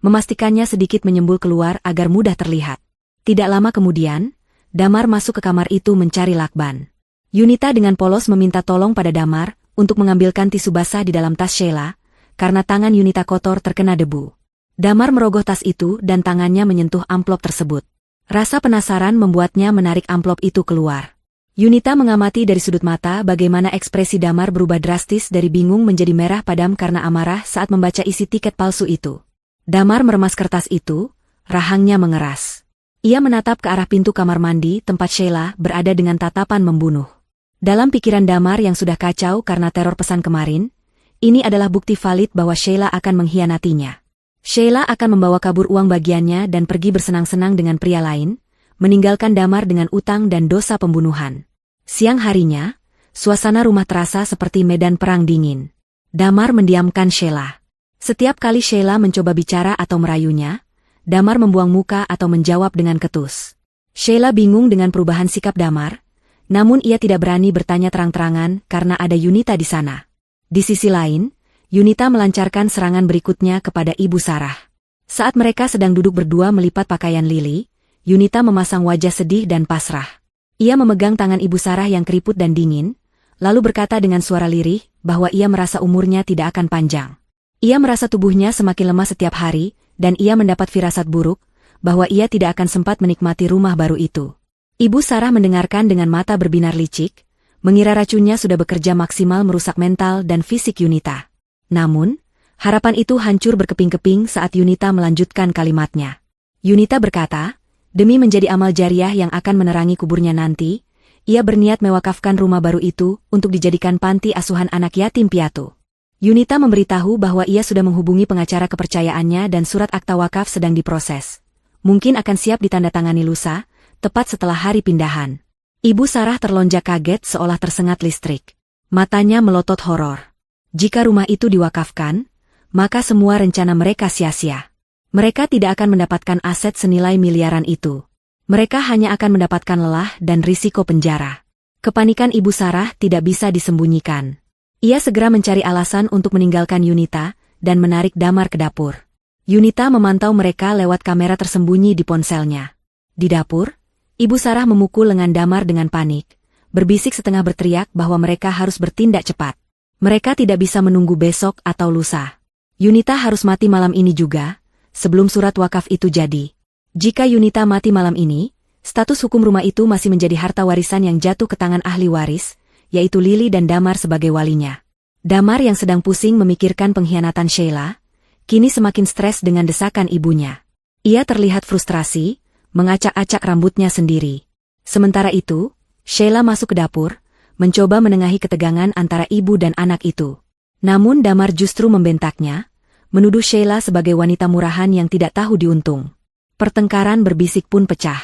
memastikannya sedikit menyembul keluar agar mudah terlihat. Tidak lama kemudian, Damar masuk ke kamar itu mencari lakban. Yunita dengan polos meminta tolong pada Damar untuk mengambilkan tisu basah di dalam tas Sheila, karena tangan Yunita kotor terkena debu. Damar merogoh tas itu dan tangannya menyentuh amplop tersebut. Rasa penasaran membuatnya menarik amplop itu keluar. Yunita mengamati dari sudut mata bagaimana ekspresi Damar berubah drastis dari bingung menjadi merah padam karena amarah saat membaca isi tiket palsu itu. Damar meremas kertas itu, rahangnya mengeras. Ia menatap ke arah pintu kamar mandi tempat Sheila berada dengan tatapan membunuh. Dalam pikiran Damar yang sudah kacau karena teror pesan kemarin, ini adalah bukti valid bahwa Sheila akan mengkhianatinya. Sheila akan membawa kabur uang bagiannya dan pergi bersenang-senang dengan pria lain, meninggalkan Damar dengan utang dan dosa pembunuhan. Siang harinya, suasana rumah terasa seperti medan perang dingin. Damar mendiamkan Sheila. Setiap kali Sheila mencoba bicara atau merayunya, Damar membuang muka atau menjawab dengan ketus. Sheila bingung dengan perubahan sikap Damar, namun ia tidak berani bertanya terang-terangan karena ada Yunita di sana. Di sisi lain, Yunita melancarkan serangan berikutnya kepada Ibu Sarah. Saat mereka sedang duduk berdua melipat pakaian Lili, Yunita memasang wajah sedih dan pasrah. Ia memegang tangan Ibu Sarah yang keriput dan dingin, lalu berkata dengan suara lirih bahwa ia merasa umurnya tidak akan panjang. Ia merasa tubuhnya semakin lemah setiap hari, dan ia mendapat firasat buruk bahwa ia tidak akan sempat menikmati rumah baru itu. Ibu Sarah mendengarkan dengan mata berbinar licik, mengira racunnya sudah bekerja maksimal merusak mental dan fisik Yunita. Namun, harapan itu hancur berkeping-keping saat Yunita melanjutkan kalimatnya. Yunita berkata, demi menjadi amal jariah yang akan menerangi kuburnya nanti, ia berniat mewakafkan rumah baru itu untuk dijadikan panti asuhan anak yatim piatu. Yunita memberitahu bahwa ia sudah menghubungi pengacara kepercayaannya dan surat akta wakaf sedang diproses. Mungkin akan siap ditandatangani lusa, tepat setelah hari pindahan. Ibu Sarah terlonjak kaget seolah tersengat listrik. Matanya melotot horor. Jika rumah itu diwakafkan, maka semua rencana mereka sia-sia. Mereka tidak akan mendapatkan aset senilai miliaran itu. Mereka hanya akan mendapatkan lelah dan risiko penjara. Kepanikan Ibu Sarah tidak bisa disembunyikan. Ia segera mencari alasan untuk meninggalkan Yunita dan menarik Damar ke dapur. Yunita memantau mereka lewat kamera tersembunyi di ponselnya. Di dapur, Ibu Sarah memukul lengan Damar dengan panik, berbisik setengah berteriak bahwa mereka harus bertindak cepat. Mereka tidak bisa menunggu besok atau lusa. Yunita harus mati malam ini juga, sebelum surat wakaf itu jadi. Jika Yunita mati malam ini, status hukum rumah itu masih menjadi harta warisan yang jatuh ke tangan ahli waris, yaitu Lili dan Damar sebagai walinya. Damar yang sedang pusing memikirkan pengkhianatan Sheila, kini semakin stres dengan desakan ibunya. Ia terlihat frustrasi, mengacak-acak rambutnya sendiri. Sementara itu, Sheila masuk ke dapur, mencoba menengahi ketegangan antara ibu dan anak itu. Namun Damar justru membentaknya, menuduh Sheila sebagai wanita murahan yang tidak tahu diuntung. Pertengkaran berbisik pun pecah.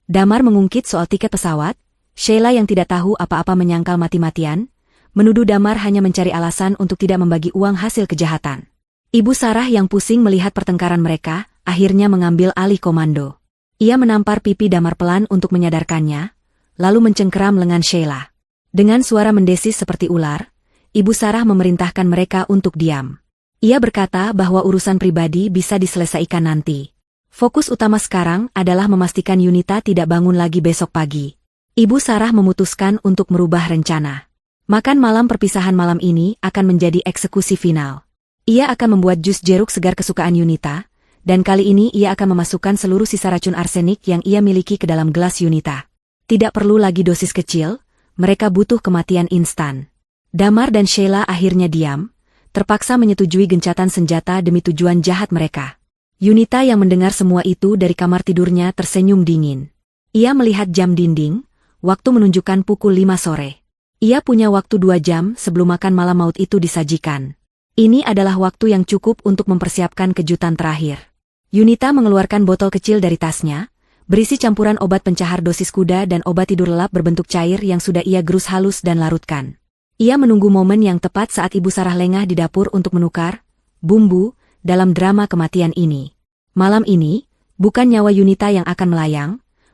Damar mengungkit soal tiket pesawat, Sheila yang tidak tahu apa-apa menyangkal mati-matian, menuduh Damar hanya mencari alasan untuk tidak membagi uang hasil kejahatan. Ibu Sarah yang pusing melihat pertengkaran mereka, akhirnya mengambil alih komando. Ia menampar pipi Damar pelan untuk menyadarkannya, lalu mencengkeram lengan Sheila. Dengan suara mendesis seperti ular, Ibu Sarah memerintahkan mereka untuk diam. Ia berkata bahwa urusan pribadi bisa diselesaikan nanti. Fokus utama sekarang adalah memastikan Yunita tidak bangun lagi besok pagi. Ibu Sarah memutuskan untuk merubah rencana. Makan malam perpisahan malam ini akan menjadi eksekusi final. Ia akan membuat jus jeruk segar kesukaan Yunita, dan kali ini ia akan memasukkan seluruh sisa racun arsenik yang ia miliki ke dalam gelas Yunita. Tidak perlu lagi dosis kecil, mereka butuh kematian instan. Damar dan Sheila akhirnya diam, terpaksa menyetujui gencatan senjata demi tujuan jahat mereka. Yunita yang mendengar semua itu dari kamar tidurnya tersenyum dingin. Ia melihat jam dinding, waktu menunjukkan pukul 5 sore. Ia punya waktu 2 jam sebelum makan malam maut itu disajikan. Ini adalah waktu yang cukup untuk mempersiapkan kejutan terakhir. Yunita mengeluarkan botol kecil dari tasnya, berisi campuran obat pencahar dosis kuda dan obat tidur lelap berbentuk cair yang sudah ia gerus halus dan larutkan. Ia menunggu momen yang tepat saat Ibu Sarah lengah di dapur untuk menukar bumbu dalam drama kematian ini. Malam ini, bukan nyawa Yunita yang akan melayang,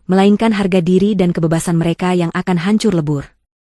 melainkan harga diri dan kebebasan mereka yang akan hancur lebur.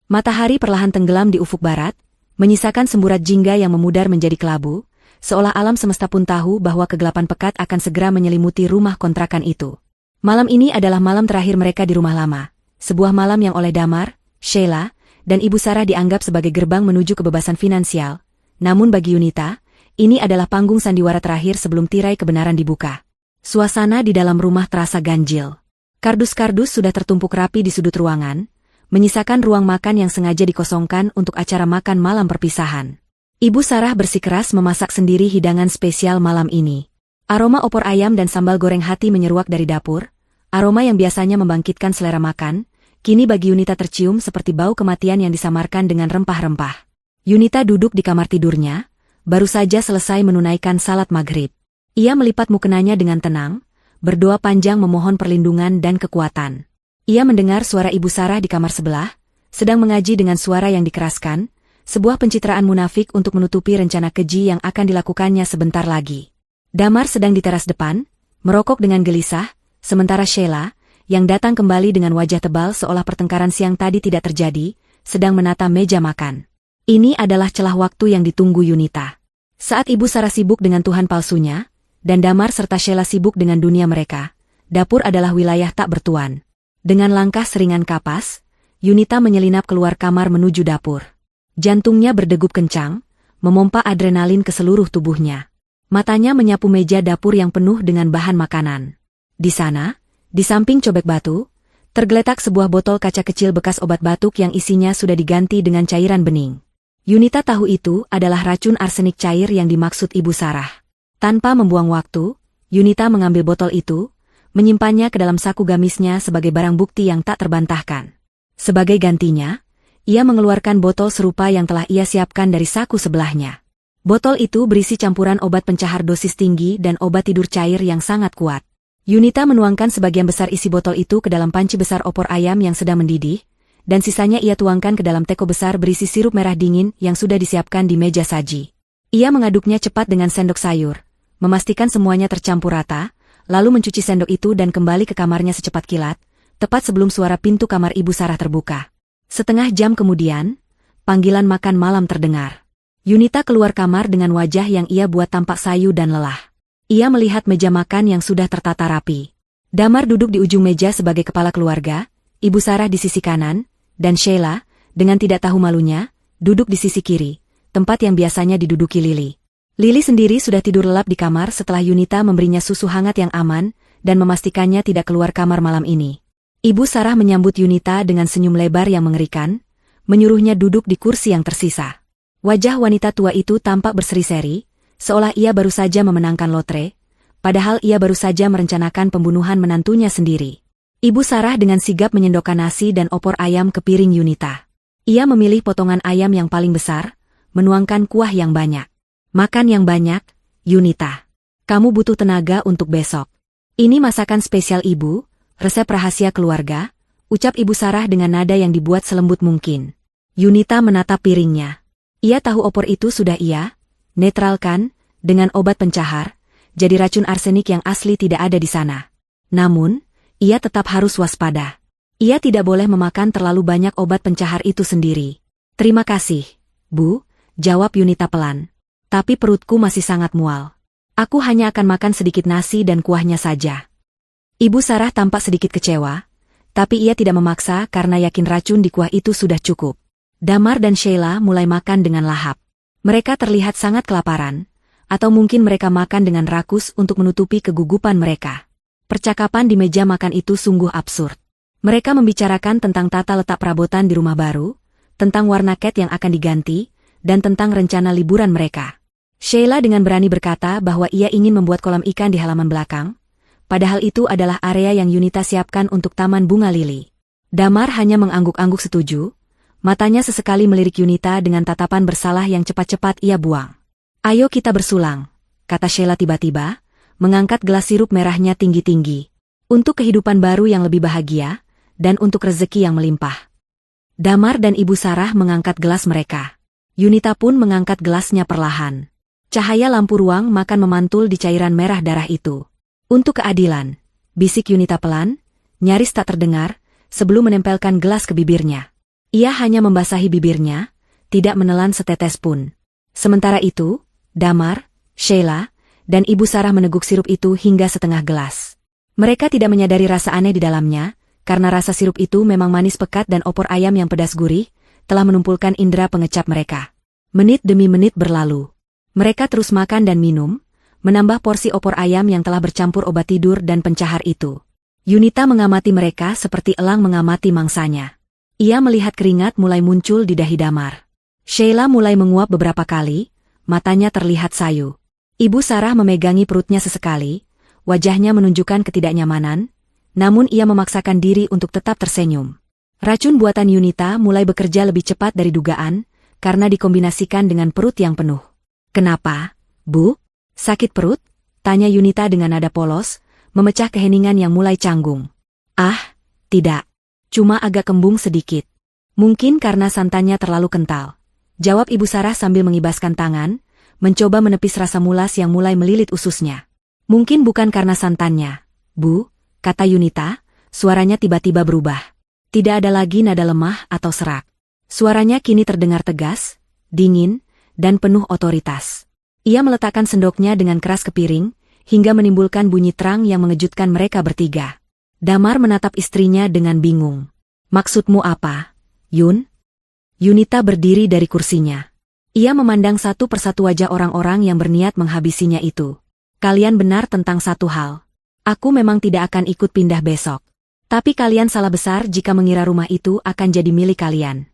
Matahari perlahan tenggelam di ufuk barat, menyisakan semburat jingga yang memudar menjadi kelabu, seolah alam semesta pun tahu bahwa kegelapan pekat akan segera menyelimuti rumah kontrakan itu. Malam ini adalah malam terakhir mereka di rumah lama, sebuah malam yang oleh Damar, Sheila, dan Ibu Sarah dianggap sebagai gerbang menuju kebebasan finansial. Namun bagi Yunita, ini adalah panggung sandiwara terakhir sebelum tirai kebenaran dibuka. Suasana di dalam rumah terasa ganjil. Kardus-kardus sudah tertumpuk rapi di sudut ruangan, menyisakan ruang makan yang sengaja dikosongkan untuk acara makan malam perpisahan. Ibu Sarah bersikeras memasak sendiri hidangan spesial malam ini. Aroma opor ayam dan sambal goreng hati menyeruak dari dapur, aroma yang biasanya membangkitkan selera makan, kini bagi Yunita tercium seperti bau kematian yang disamarkan dengan rempah-rempah. Yunita duduk di kamar tidurnya, baru saja selesai menunaikan salat maghrib. Ia melipat mukenanya dengan tenang, berdoa panjang memohon perlindungan dan kekuatan. Ia mendengar suara Ibu Sarah di kamar sebelah, sedang mengaji dengan suara yang dikeraskan, sebuah pencitraan munafik untuk menutupi rencana keji yang akan dilakukannya sebentar lagi. Damar sedang di teras depan, merokok dengan gelisah, sementara Sheila, yang datang kembali dengan wajah tebal seolah pertengkaran siang tadi tidak terjadi, sedang menata meja makan. Ini adalah celah waktu yang ditunggu Yunita. Saat Ibu Sarah sibuk dengan Tuhan palsunya, dan Damar serta Sheila sibuk dengan dunia mereka, dapur adalah wilayah tak bertuan. Dengan langkah seringan kapas, Yunita menyelinap keluar kamar menuju dapur. Jantungnya berdegup kencang, memompa adrenalin ke seluruh tubuhnya. Matanya menyapu meja dapur yang penuh dengan bahan makanan. Di sana, di samping cobek batu, tergeletak sebuah botol kaca kecil bekas obat batuk yang isinya sudah diganti dengan cairan bening. Yunita tahu itu adalah racun arsenik cair yang dimaksud Ibu Sarah. Tanpa membuang waktu, Yunita mengambil botol itu, menyimpannya ke dalam saku gamisnya sebagai barang bukti yang tak terbantahkan. Sebagai gantinya, ia mengeluarkan botol serupa yang telah ia siapkan dari saku sebelahnya. Botol itu berisi campuran obat pencahar dosis tinggi dan obat tidur cair yang sangat kuat. Yunita menuangkan sebagian besar isi botol itu ke dalam panci besar opor ayam yang sedang mendidih, dan sisanya ia tuangkan ke dalam teko besar berisi sirup merah dingin yang sudah disiapkan di meja saji. Ia mengaduknya cepat dengan sendok sayur, memastikan semuanya tercampur rata, lalu mencuci sendok itu dan kembali ke kamarnya secepat kilat, tepat sebelum suara pintu kamar Ibu Sarah terbuka. Setengah jam kemudian, panggilan makan malam terdengar. Yunita keluar kamar dengan wajah yang ia buat tampak sayu dan lelah. Ia melihat meja makan yang sudah tertata rapi. Damar duduk di ujung meja sebagai kepala keluarga, Ibu Sarah di sisi kanan, dan Sheila, dengan tidak tahu malunya, duduk di sisi kiri, tempat yang biasanya diduduki Lily. Lily sendiri sudah tidur lelap di kamar setelah Yunita memberinya susu hangat yang aman dan memastikannya tidak keluar kamar malam ini. Ibu Sarah menyambut Yunita dengan senyum lebar yang mengerikan, menyuruhnya duduk di kursi yang tersisa. Wajah wanita tua itu tampak berseri-seri, seolah ia baru saja memenangkan lotre, padahal ia baru saja merencanakan pembunuhan menantunya sendiri. Ibu Sarah dengan sigap menyendokkan nasi dan opor ayam ke piring Yunita. Ia memilih potongan ayam yang paling besar, menuangkan kuah yang banyak. Makan yang banyak, Yunita. Kamu butuh tenaga untuk besok. Ini masakan spesial ibu, resep rahasia keluarga, ucap Ibu Sarah dengan nada yang dibuat selembut mungkin. Yunita menatap piringnya. Ia tahu opor itu sudah ia netralkan dengan obat pencahar, jadi racun arsenik yang asli tidak ada di sana. Namun, ia tetap harus waspada. Ia tidak boleh memakan terlalu banyak obat pencahar itu sendiri. Terima kasih, Bu, jawab Yunita pelan. Tapi perutku masih sangat mual. Aku hanya akan makan sedikit nasi dan kuahnya saja. Ibu Sarah tampak sedikit kecewa, tapi ia tidak memaksa karena yakin racun di kuah itu sudah cukup. Damar dan Sheila mulai makan dengan lahap. Mereka terlihat sangat kelaparan, Atau mungkin mereka makan dengan rakus untuk menutupi kegugupan mereka. Percakapan di meja makan itu sungguh absurd. Mereka membicarakan tentang tata letak perabotan di rumah baru, tentang warna cat yang akan diganti, dan tentang rencana liburan mereka. Sheila dengan berani berkata bahwa ia ingin membuat kolam ikan di halaman belakang, padahal itu adalah area yang Yunita siapkan untuk taman bunga lili. Damar hanya mengangguk-angguk setuju, matanya sesekali melirik Yunita dengan tatapan bersalah yang cepat-cepat ia buang. "Ayo kita bersulang," kata Sheila tiba-tiba, mengangkat gelas sirup merahnya tinggi-tinggi. "Untuk kehidupan baru yang lebih bahagia, dan untuk rezeki yang melimpah." Damar dan Ibu Sarah mengangkat gelas mereka. Yunita pun mengangkat gelasnya perlahan. Cahaya lampu ruang makan memantul di cairan merah darah itu. "Untuk keadilan," bisik Yunita pelan, nyaris tak terdengar, sebelum menempelkan gelas ke bibirnya. Ia hanya membasahi bibirnya, tidak menelan setetes pun. Sementara itu, Damar, Sheila, dan Ibu Sarah meneguk sirup itu hingga setengah gelas. Mereka tidak menyadari rasa aneh di dalamnya, karena rasa sirup itu memang manis pekat dan opor ayam yang pedas gurih, telah menumpulkan indera pengecap mereka. Menit demi menit berlalu. Mereka terus makan dan minum, menambah porsi opor ayam yang telah bercampur obat tidur dan pencahar itu. Yunita mengamati mereka seperti elang mengamati mangsanya. Ia melihat keringat mulai muncul di dahi Damar. Sheila mulai menguap beberapa kali, matanya terlihat sayu. Ibu Sarah memegangi perutnya sesekali, wajahnya menunjukkan ketidaknyamanan, namun ia memaksakan diri untuk tetap tersenyum. Racun buatan Yunita mulai bekerja lebih cepat dari dugaan, karena dikombinasikan dengan perut yang penuh. "Kenapa, Bu? Sakit perut?" tanya Yunita dengan nada polos, memecah keheningan yang mulai canggung. "Ah, tidak. Cuma agak kembung sedikit. Mungkin karena santannya terlalu kental," jawab Ibu Sarah sambil mengibaskan tangan, mencoba menepis rasa mulas yang mulai melilit ususnya. "Mungkin bukan karena santannya, Bu," kata Yunita, suaranya tiba-tiba berubah. Tidak ada lagi nada lemah atau serak. Suaranya kini terdengar tegas, dingin, dan penuh otoritas. Ia meletakkan sendoknya dengan keras ke piring, hingga menimbulkan bunyi terang yang mengejutkan mereka bertiga. Damar menatap istrinya dengan bingung. "Maksudmu apa, Yun?" Yunita berdiri dari kursinya. Ia memandang satu persatu wajah orang-orang yang berniat menghabisinya itu. "Kalian benar tentang satu hal. Aku memang tidak akan ikut pindah besok. Tapi kalian salah besar jika mengira rumah itu akan jadi milik kalian."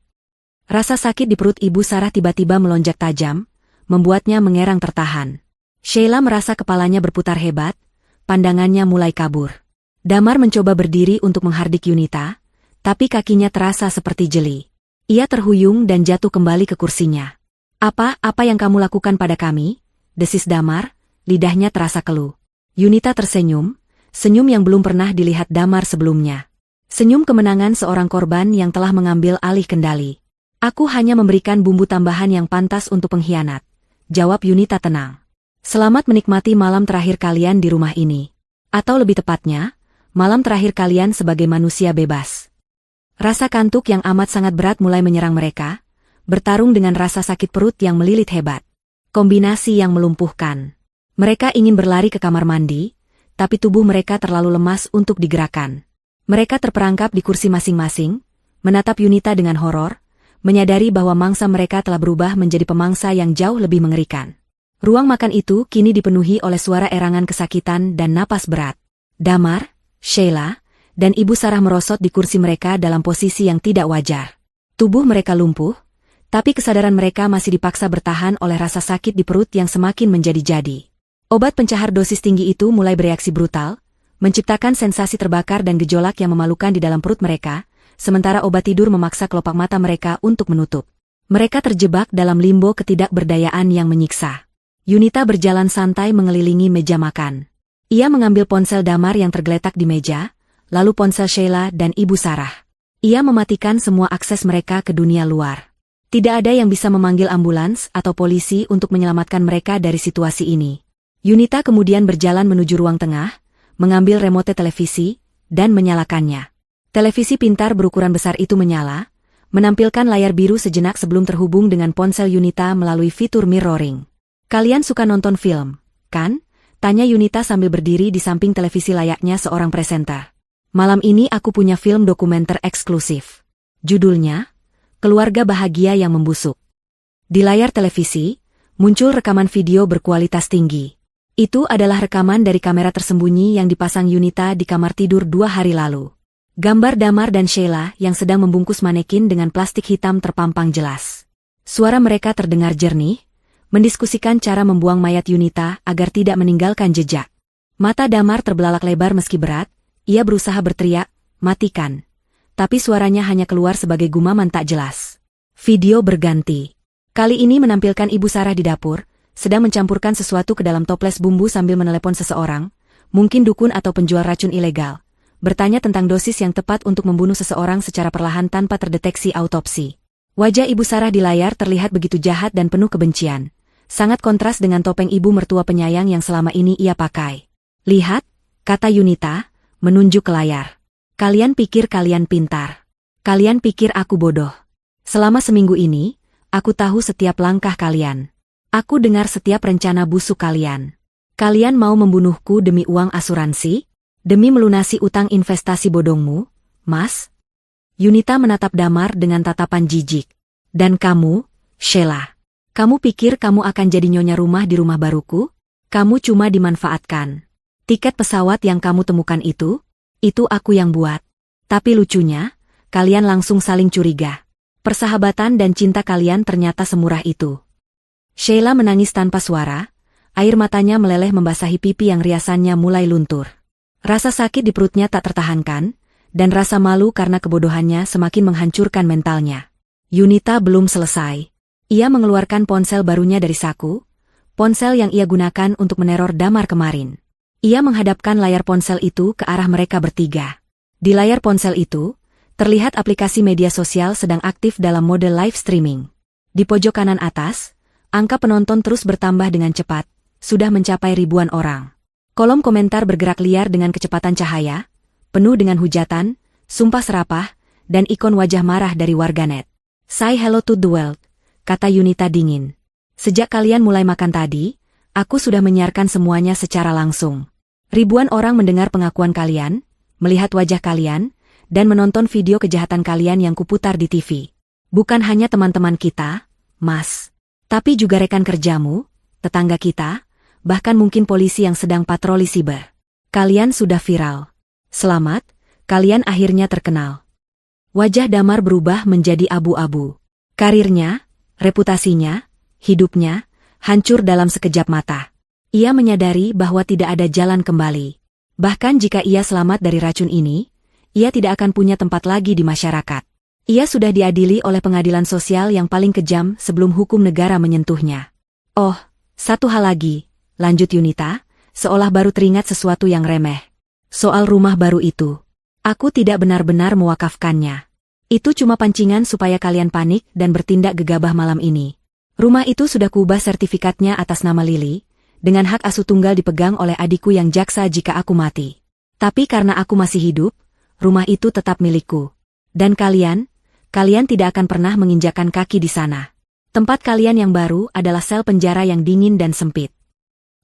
Rasa sakit di perut Ibu Sarah tiba-tiba melonjak tajam, membuatnya mengerang tertahan. Sheila merasa kepalanya berputar hebat, pandangannya mulai kabur. Damar mencoba berdiri untuk menghardik Yunita, tapi kakinya terasa seperti jeli. Ia terhuyung dan jatuh kembali ke kursinya. Apa yang kamu lakukan pada kami?" desis Damar, lidahnya terasa keluh. Yunita tersenyum, senyum yang belum pernah dilihat Damar sebelumnya. Senyum kemenangan seorang korban yang telah mengambil alih kendali. "Aku hanya memberikan bumbu tambahan yang pantas untuk pengkhianat," jawab Yunita tenang. "Selamat menikmati malam terakhir kalian di rumah ini. Atau lebih tepatnya, malam terakhir kalian sebagai manusia bebas." Rasa kantuk yang amat sangat berat mulai menyerang mereka, bertarung dengan rasa sakit perut yang melilit hebat. Kombinasi yang melumpuhkan. Mereka ingin berlari ke kamar mandi, tapi tubuh mereka terlalu lemas untuk digerakkan. Mereka terperangkap di kursi masing-masing, menatap Yunita dengan horor, menyadari bahwa mangsa mereka telah berubah menjadi pemangsa yang jauh lebih mengerikan. Ruang makan itu kini dipenuhi oleh suara erangan kesakitan dan napas berat. Damar, Sheila, dan Ibu Sarah merosot di kursi mereka dalam posisi yang tidak wajar. Tubuh mereka lumpuh, tapi kesadaran mereka masih dipaksa bertahan oleh rasa sakit di perut yang semakin menjadi-jadi. Obat pencahar dosis tinggi itu mulai bereaksi brutal, menciptakan sensasi terbakar dan gejolak yang memalukan di dalam perut mereka, sementara obat tidur memaksa kelopak mata mereka untuk menutup. Mereka terjebak dalam limbo ketidakberdayaan yang menyiksa. Yunita berjalan santai mengelilingi meja makan. Ia mengambil ponsel Damar yang tergeletak di meja, lalu ponsel Sheila dan Ibu Sarah. Ia mematikan semua akses mereka ke dunia luar. Tidak ada yang bisa memanggil ambulans atau polisi untuk menyelamatkan mereka dari situasi ini. Yunita kemudian berjalan menuju ruang tengah, mengambil remote televisi, dan menyalakannya. Televisi pintar berukuran besar itu menyala, menampilkan layar biru sejenak sebelum terhubung dengan ponsel Yunita melalui fitur mirroring. "Kalian suka nonton film, kan?" tanya Yunita sambil berdiri di samping televisi layaknya seorang presenter. "Malam ini aku punya film dokumenter eksklusif. Judulnya, Keluarga Bahagia yang Membusuk." Di layar televisi, muncul rekaman video berkualitas tinggi. Itu adalah rekaman dari kamera tersembunyi yang dipasang Yunita di kamar tidur 2 hari lalu. Gambar Damar dan Sheila yang sedang membungkus manekin dengan plastik hitam terpampang jelas. Suara mereka terdengar jernih, mendiskusikan cara membuang mayat Yunita agar tidak meninggalkan jejak. Mata Damar terbelalak lebar meski berat, ia berusaha berteriak, "Matikan." Tapi suaranya hanya keluar sebagai gumaman tak jelas. Video berganti. Kali ini menampilkan Ibu Sarah di dapur, sedang mencampurkan sesuatu ke dalam toples bumbu sambil menelepon seseorang, mungkin dukun atau penjual racun ilegal, bertanya tentang dosis yang tepat untuk membunuh seseorang secara perlahan tanpa terdeteksi autopsi. Wajah Ibu Sarah di layar terlihat begitu jahat dan penuh kebencian, sangat kontras dengan topeng ibu mertua penyayang yang selama ini ia pakai. "Lihat," kata Yunita, menunjuk ke layar. "Kalian pikir kalian pintar. Kalian pikir aku bodoh. Selama seminggu ini, aku tahu setiap langkah kalian. Aku dengar setiap rencana busuk kalian. Kalian mau membunuhku demi uang asuransi? Demi melunasi utang investasi bodongmu, Mas?" Yunita menatap Damar dengan tatapan jijik. "Dan kamu, Sheila? Kamu pikir kamu akan jadi nyonya rumah di rumah baruku? Kamu cuma dimanfaatkan. Tiket pesawat yang kamu temukan itu aku yang buat. Tapi lucunya, kalian langsung saling curiga. Persahabatan dan cinta kalian ternyata semurah itu." Sheila menangis tanpa suara, air matanya meleleh membasahi pipi yang riasannya mulai luntur. Rasa sakit di perutnya tak tertahankan, dan rasa malu karena kebodohannya semakin menghancurkan mentalnya. Yunita belum selesai. Ia mengeluarkan ponsel barunya dari saku, ponsel yang ia gunakan untuk meneror Damar kemarin. Ia menghadapkan layar ponsel itu ke arah mereka bertiga. Di layar ponsel itu, terlihat aplikasi media sosial sedang aktif dalam mode live streaming. Di pojok kanan atas, angka penonton terus bertambah dengan cepat, sudah mencapai ribuan orang. Kolom komentar bergerak liar dengan kecepatan cahaya, penuh dengan hujatan, sumpah serapah, dan ikon wajah marah dari warganet. "Say hello to the world," kata Yunita dingin. "Sejak kalian mulai makan tadi, aku sudah menyiarkan semuanya secara langsung. Ribuan orang mendengar pengakuan kalian, melihat wajah kalian, dan menonton video kejahatan kalian yang kuputar di TV. Bukan hanya teman-teman kita, Mas, tapi juga rekan kerjamu, tetangga kita, bahkan mungkin polisi yang sedang patroli siber. Kalian sudah viral. Selamat, kalian akhirnya terkenal." Wajah Damar berubah menjadi abu-abu. Karirnya, reputasinya, hidupnya, hancur dalam sekejap mata. Ia menyadari bahwa tidak ada jalan kembali. Bahkan jika ia selamat dari racun ini, ia tidak akan punya tempat lagi di masyarakat. Ia sudah diadili oleh pengadilan sosial yang paling kejam sebelum hukum negara menyentuhnya. "Oh, satu hal lagi," lanjut Yunita, seolah baru teringat sesuatu yang remeh. "Soal rumah baru itu. Aku tidak benar-benar mewakafkannya. Itu cuma pancingan supaya kalian panik dan bertindak gegabah malam ini. Rumah itu sudah kuubah sertifikatnya atas nama Lily, dengan hak asuh tunggal dipegang oleh adikku yang jaksa jika aku mati. Tapi karena aku masih hidup, rumah itu tetap milikku. Dan kalian tidak akan pernah menginjakkan kaki di sana. Tempat kalian yang baru adalah sel penjara yang dingin dan sempit."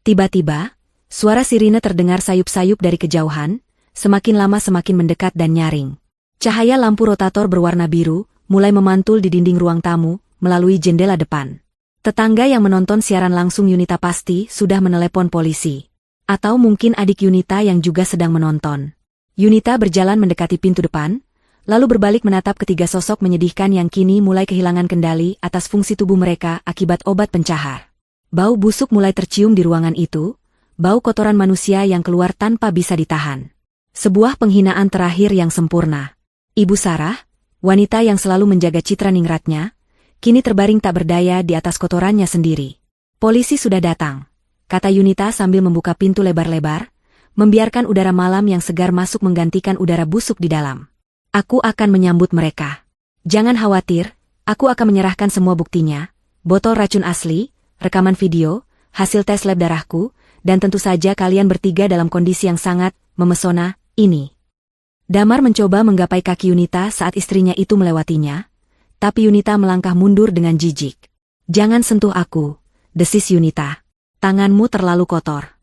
Tiba-tiba, suara sirine terdengar sayup-sayup dari kejauhan, semakin lama semakin mendekat dan nyaring. Cahaya lampu rotator berwarna biru mulai memantul di dinding ruang tamu melalui jendela depan. Tetangga yang menonton siaran langsung Yunita pasti sudah menelepon polisi. Atau mungkin adik Yunita yang juga sedang menonton. Yunita berjalan mendekati pintu depan, lalu berbalik menatap ketiga sosok menyedihkan yang kini mulai kehilangan kendali atas fungsi tubuh mereka akibat obat pencahar. Bau busuk mulai tercium di ruangan itu, bau kotoran manusia yang keluar tanpa bisa ditahan. Sebuah penghinaan terakhir yang sempurna. Ibu Sarah, wanita yang selalu menjaga citra ningratnya, kini terbaring tak berdaya di atas kotorannya sendiri. "Polisi sudah datang," kata Yunita sambil membuka pintu lebar-lebar, membiarkan udara malam yang segar masuk menggantikan udara busuk di dalam. "Aku akan menyambut mereka. Jangan khawatir, aku akan menyerahkan semua buktinya, botol racun asli, rekaman video, hasil tes lab darahku, dan tentu saja kalian bertiga dalam kondisi yang sangat memesona ini." Damar mencoba menggapai kaki Yunita saat istrinya itu melewatinya, tapi Yunita melangkah mundur dengan jijik. "Jangan sentuh aku," desis Yunita. "Tanganmu terlalu kotor."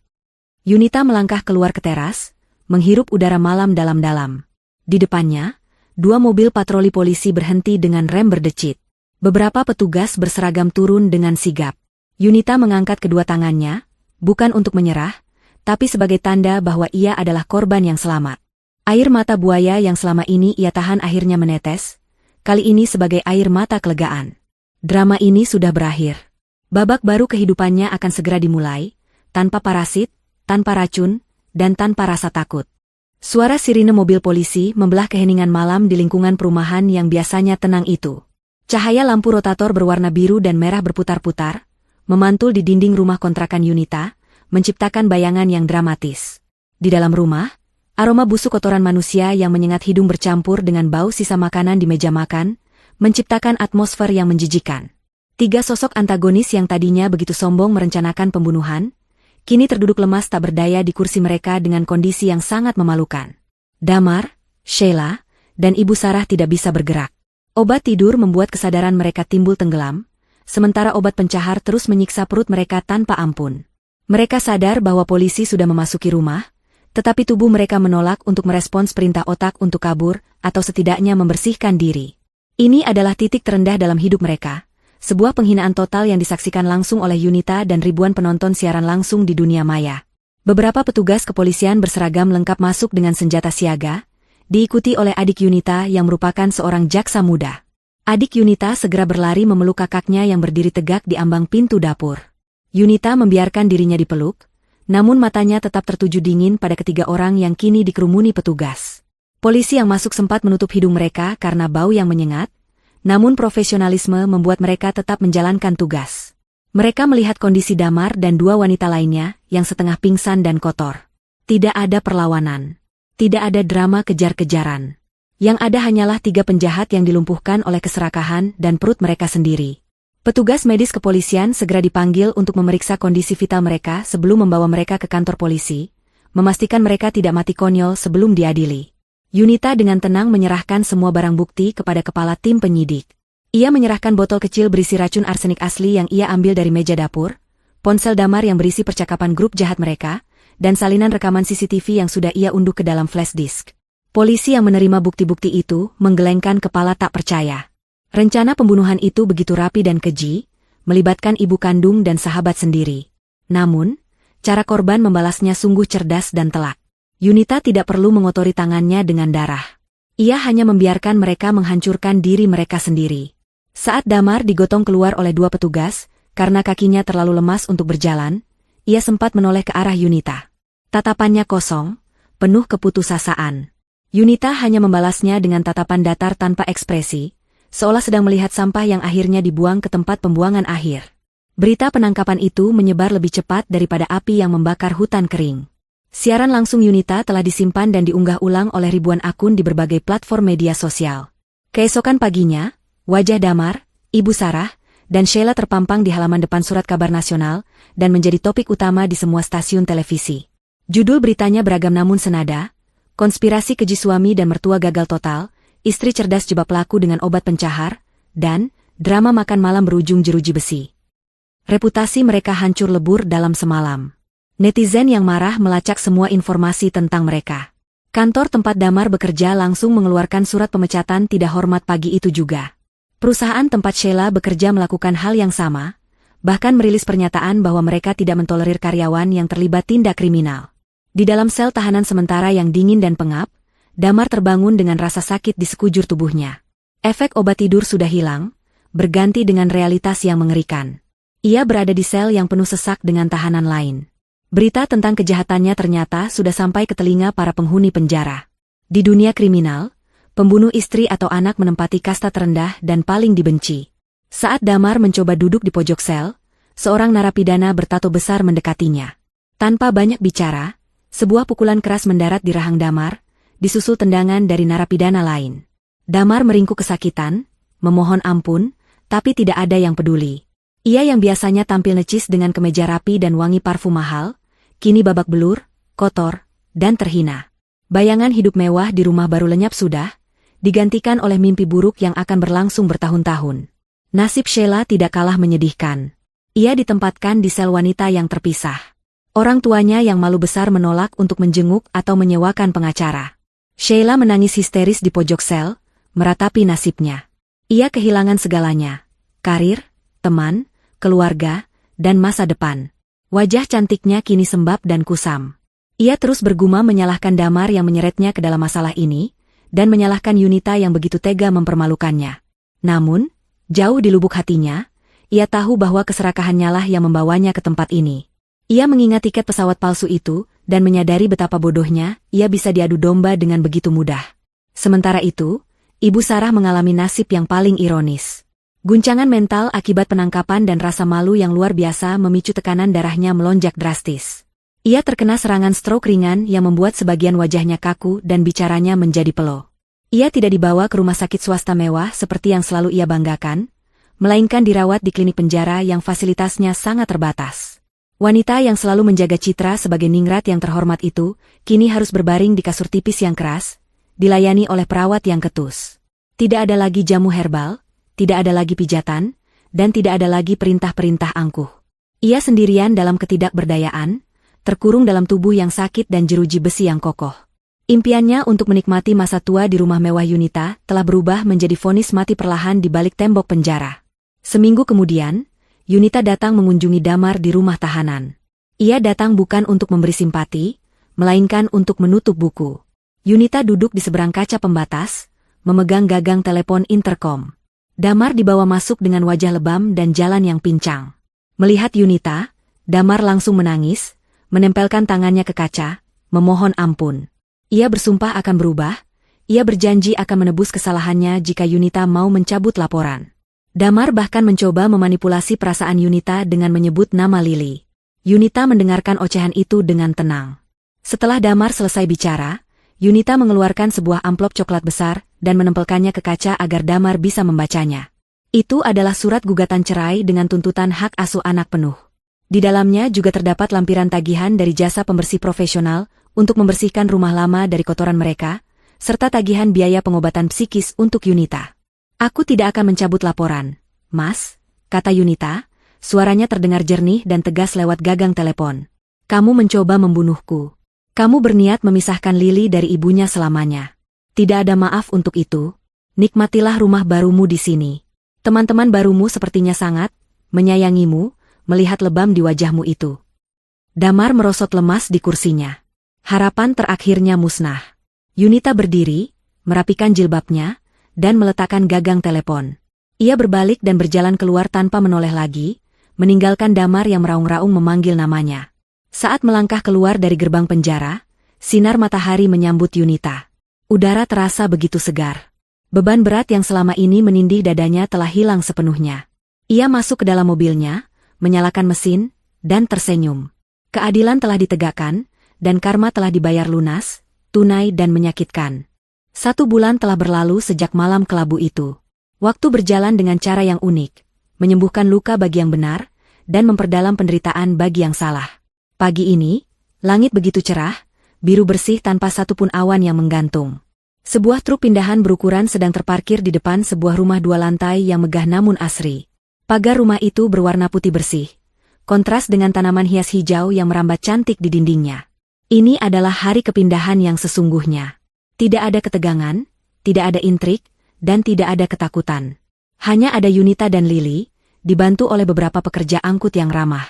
Yunita melangkah keluar ke teras, menghirup udara malam dalam-dalam. Di depannya, 2 mobil patroli polisi berhenti dengan rem berdecit. Beberapa petugas berseragam turun dengan sigap. Yunita mengangkat kedua tangannya, bukan untuk menyerah, tapi sebagai tanda bahwa ia adalah korban yang selamat. Air mata buaya yang selama ini ia tahan akhirnya menetes, kali ini sebagai air mata kelegaan. Drama ini sudah berakhir. Babak baru kehidupannya akan segera dimulai, tanpa parasit, tanpa racun, dan tanpa rasa takut. Suara sirine mobil polisi membelah keheningan malam di lingkungan perumahan yang biasanya tenang itu. Cahaya lampu rotator berwarna biru dan merah berputar-putar, memantul di dinding rumah kontrakan Yunita, menciptakan bayangan yang dramatis. Di dalam rumah, aroma busuk kotoran manusia yang menyengat hidung bercampur dengan bau sisa makanan di meja makan, menciptakan atmosfer yang menjijikan. Tiga sosok antagonis yang tadinya begitu sombong merencanakan pembunuhan, kini terduduk lemas tak berdaya di kursi mereka dengan kondisi yang sangat memalukan. Damar, Sheila, dan Ibu Sarah tidak bisa bergerak. Obat tidur membuat kesadaran mereka timbul tenggelam, sementara obat pencahar terus menyiksa perut mereka tanpa ampun. Mereka sadar bahwa polisi sudah memasuki rumah, tetapi tubuh mereka menolak untuk merespons perintah otak untuk kabur atau setidaknya membersihkan diri. Ini adalah titik terendah dalam hidup mereka, sebuah penghinaan total yang disaksikan langsung oleh Yunita dan ribuan penonton siaran langsung di dunia maya. Beberapa petugas kepolisian berseragam lengkap masuk dengan senjata siaga, diikuti oleh adik Yunita yang merupakan seorang jaksa muda. Adik Yunita segera berlari memeluk kakaknya yang berdiri tegak di ambang pintu dapur. Yunita membiarkan dirinya dipeluk, namun matanya tetap tertuju dingin pada ketiga orang yang kini dikerumuni petugas. Polisi yang masuk sempat menutup hidung mereka karena bau yang menyengat, namun profesionalisme membuat mereka tetap menjalankan tugas. Mereka melihat kondisi Damar dan dua wanita lainnya yang setengah pingsan dan kotor. Tidak ada perlawanan. Tidak ada drama kejar-kejaran. Yang ada hanyalah tiga penjahat yang dilumpuhkan oleh keserakahan dan perut mereka sendiri. Petugas medis kepolisian segera dipanggil untuk memeriksa kondisi vital mereka sebelum membawa mereka ke kantor polisi, memastikan mereka tidak mati konyol sebelum diadili. Yunita dengan tenang menyerahkan semua barang bukti kepada kepala tim penyidik. Ia menyerahkan botol kecil berisi racun arsenik asli yang ia ambil dari meja dapur, ponsel Damar yang berisi percakapan grup jahat mereka, dan salinan rekaman CCTV yang sudah ia unduh ke dalam flash disk. Polisi yang menerima bukti-bukti itu menggelengkan kepala tak percaya. Rencana pembunuhan itu begitu rapi dan keji, melibatkan ibu kandung dan sahabat sendiri. Namun, cara korban membalasnya sungguh cerdas dan telak. Yunita tidak perlu mengotori tangannya dengan darah. Ia hanya membiarkan mereka menghancurkan diri mereka sendiri. Saat Damar digotong keluar oleh dua petugas, karena kakinya terlalu lemas untuk berjalan, ia sempat menoleh ke arah Yunita. Tatapannya kosong, penuh keputusasaan. Yunita hanya membalasnya dengan tatapan datar tanpa ekspresi, seolah sedang melihat sampah yang akhirnya dibuang ke tempat pembuangan akhir. Berita penangkapan itu menyebar lebih cepat daripada api yang membakar hutan kering. Siaran langsung Yunita telah disimpan dan diunggah ulang oleh ribuan akun di berbagai platform media sosial. Keesokan paginya, wajah Damar, Ibu Sarah, dan Sheila terpampang di halaman depan Surat Kabar Nasional dan menjadi topik utama di semua stasiun televisi. Judul beritanya beragam namun senada, konspirasi keji suami dan mertua gagal total, istri cerdas jebak pelaku dengan obat pencahar, dan drama makan malam berujung jeruji besi. Reputasi mereka hancur lebur dalam semalam. Netizen yang marah melacak semua informasi tentang mereka. Kantor tempat Damar bekerja langsung mengeluarkan surat pemecatan tidak hormat pagi itu juga. Perusahaan tempat Sheila bekerja melakukan hal yang sama, bahkan merilis pernyataan bahwa mereka tidak mentolerir karyawan yang terlibat tindak kriminal. Di dalam sel tahanan sementara yang dingin dan pengap, Damar terbangun dengan rasa sakit di sekujur tubuhnya. Efek obat tidur sudah hilang, berganti dengan realitas yang mengerikan. Ia berada di sel yang penuh sesak dengan tahanan lain. Berita tentang kejahatannya ternyata sudah sampai ke telinga para penghuni penjara. Di dunia kriminal, pembunuh istri atau anak menempati kasta terendah dan paling dibenci. Saat Damar mencoba duduk di pojok sel, seorang narapidana bertato besar mendekatinya. Tanpa banyak bicara, sebuah pukulan keras mendarat di rahang Damar, disusul tendangan dari narapidana lain. Damar meringkuk kesakitan, memohon ampun, tapi tidak ada yang peduli. Ia yang biasanya tampil necis dengan kemeja rapi dan wangi parfum mahal, kini babak belur, kotor, dan terhina. Bayangan hidup mewah di rumah baru lenyap sudah, digantikan oleh mimpi buruk yang akan berlangsung bertahun-tahun. Nasib Sheila tidak kalah menyedihkan. Ia ditempatkan di sel wanita yang terpisah. Orang tuanya yang malu besar menolak untuk menjenguk atau menyewakan pengacara. Sheila menangis histeris di pojok sel, meratapi nasibnya. Ia kehilangan segalanya. Karir, teman, keluarga, dan masa depan. Wajah cantiknya kini sembab dan kusam. Ia terus bergumam menyalahkan Damar yang menyeretnya ke dalam masalah ini, dan menyalahkan Yunita yang begitu tega mempermalukannya. Namun, jauh di lubuk hatinya, ia tahu bahwa keserakahannya lah yang membawanya ke tempat ini. Ia mengingat tiket pesawat palsu itu, dan menyadari betapa bodohnya, ia bisa diadu domba dengan begitu mudah. Sementara itu, Ibu Sarah mengalami nasib yang paling ironis. Guncangan mental akibat penangkapan dan rasa malu yang luar biasa memicu tekanan darahnya melonjak drastis. Ia terkena serangan stroke ringan yang membuat sebagian wajahnya kaku dan bicaranya menjadi pelo. Ia tidak dibawa ke rumah sakit swasta mewah seperti yang selalu ia banggakan, melainkan dirawat di klinik penjara yang fasilitasnya sangat terbatas. Wanita yang selalu menjaga citra sebagai ningrat yang terhormat itu, kini harus berbaring di kasur tipis yang keras, dilayani oleh perawat yang ketus. Tidak ada lagi jamu herbal, tidak ada lagi pijatan, dan tidak ada lagi perintah-perintah angkuh. Ia sendirian dalam ketidakberdayaan, terkurung dalam tubuh yang sakit dan jeruji besi yang kokoh. Impiannya untuk menikmati masa tua di rumah mewah Yunita telah berubah menjadi vonis mati perlahan di balik tembok penjara. Seminggu kemudian, Yunita datang mengunjungi Damar di rumah tahanan. Ia datang bukan untuk memberi simpati, melainkan untuk menutup buku. Yunita duduk di seberang kaca pembatas, memegang gagang telepon intercom. Damar dibawa masuk dengan wajah lebam dan jalan yang pincang. Melihat Yunita, Damar langsung menangis, menempelkan tangannya ke kaca, memohon ampun. Ia bersumpah akan berubah, ia berjanji akan menebus kesalahannya jika Yunita mau mencabut laporan. Damar bahkan mencoba memanipulasi perasaan Yunita dengan menyebut nama Lili. Yunita mendengarkan ocehan itu dengan tenang. Setelah Damar selesai bicara, Yunita mengeluarkan sebuah amplop coklat besar dan menempelkannya ke kaca agar Damar bisa membacanya. Itu adalah surat gugatan cerai dengan tuntutan hak asuh anak penuh. Di dalamnya juga terdapat lampiran tagihan dari jasa pembersih profesional untuk membersihkan rumah lama dari kotoran mereka, serta tagihan biaya pengobatan psikis untuk Yunita. Aku tidak akan mencabut laporan, Mas, kata Yunita, suaranya terdengar jernih dan tegas lewat gagang telepon. Kamu mencoba membunuhku. Kamu berniat memisahkan Lili dari ibunya selamanya. Tidak ada maaf untuk itu. Nikmatilah rumah barumu di sini. Teman-teman barumu sepertinya sangat menyayangimu, melihat lebam di wajahmu itu. Damar merosot lemas di kursinya. Harapan terakhirnya musnah. Yunita berdiri, merapikan jilbabnya, dan meletakkan gagang telepon. Ia berbalik dan berjalan keluar tanpa menoleh lagi, meninggalkan Damar yang meraung-raung memanggil namanya. Saat melangkah keluar dari gerbang penjara, sinar matahari menyambut Yunita. Udara terasa begitu segar. Beban berat yang selama ini menindih dadanya telah hilang sepenuhnya. Ia masuk ke dalam mobilnya, menyalakan mesin, dan tersenyum. Keadilan telah ditegakkan, dan karma telah dibayar lunas, tunai dan menyakitkan. 1 bulan telah berlalu sejak malam kelabu itu. Waktu berjalan dengan cara yang unik, menyembuhkan luka bagi yang benar, dan memperdalam penderitaan bagi yang salah. Pagi ini, langit begitu cerah, biru bersih tanpa satupun awan yang menggantung. Sebuah truk pindahan berukuran sedang terparkir di depan sebuah rumah 2 lantai yang megah namun asri. Pagar rumah itu berwarna putih bersih, kontras dengan tanaman hias hijau yang merambat cantik di dindingnya. Ini adalah hari kepindahan yang sesungguhnya. Tidak ada ketegangan, tidak ada intrik, dan tidak ada ketakutan. Hanya ada Yunita dan Lili, dibantu oleh beberapa pekerja angkut yang ramah.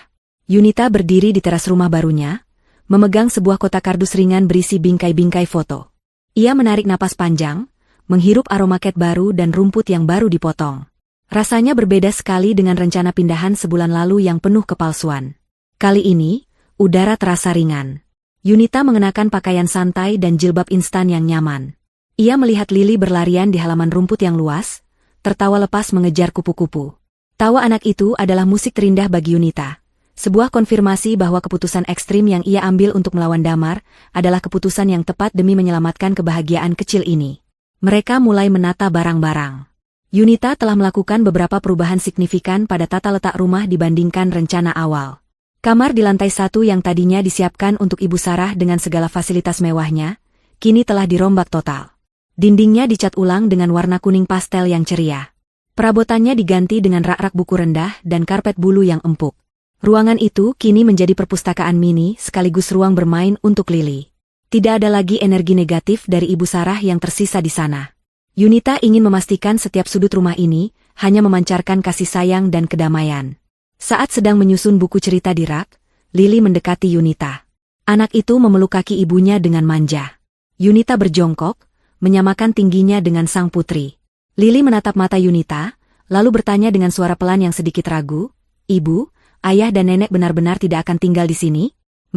Yunita berdiri di teras rumah barunya, memegang sebuah kotak kardus ringan berisi bingkai-bingkai foto. Ia menarik napas panjang, menghirup aroma ket baru dan rumput yang baru dipotong. Rasanya berbeda sekali dengan rencana pindahan sebulan lalu yang penuh kepalsuan. Kali ini, udara terasa ringan. Yunita mengenakan pakaian santai dan jilbab instan yang nyaman. Ia melihat Lili berlarian di halaman rumput yang luas, tertawa lepas mengejar kupu-kupu. Tawa anak itu adalah musik terindah bagi Yunita. Sebuah konfirmasi bahwa keputusan ekstrim yang ia ambil untuk melawan Damar adalah keputusan yang tepat demi menyelamatkan kebahagiaan kecil ini. Mereka mulai menata barang-barang. Yunita telah melakukan beberapa perubahan signifikan pada tata letak rumah dibandingkan rencana awal. Kamar di lantai 1 yang tadinya disiapkan untuk Ibu Sarah dengan segala fasilitas mewahnya, kini telah dirombak total. Dindingnya dicat ulang dengan warna kuning pastel yang ceria. Perabotannya diganti dengan rak-rak buku rendah dan karpet bulu yang empuk. Ruangan itu kini menjadi perpustakaan mini sekaligus ruang bermain untuk Lili. Tidak ada lagi energi negatif dari Ibu Sarah yang tersisa di sana. Yunita ingin memastikan setiap sudut rumah ini hanya memancarkan kasih sayang dan kedamaian. Saat sedang menyusun buku cerita di rak, Lili mendekati Yunita. Anak itu memeluk kaki ibunya dengan manja. Yunita berjongkok, menyamakan tingginya dengan sang putri. Lili menatap mata Yunita, lalu bertanya dengan suara pelan yang sedikit ragu, "Ibu, ayah dan nenek benar-benar tidak akan tinggal di sini?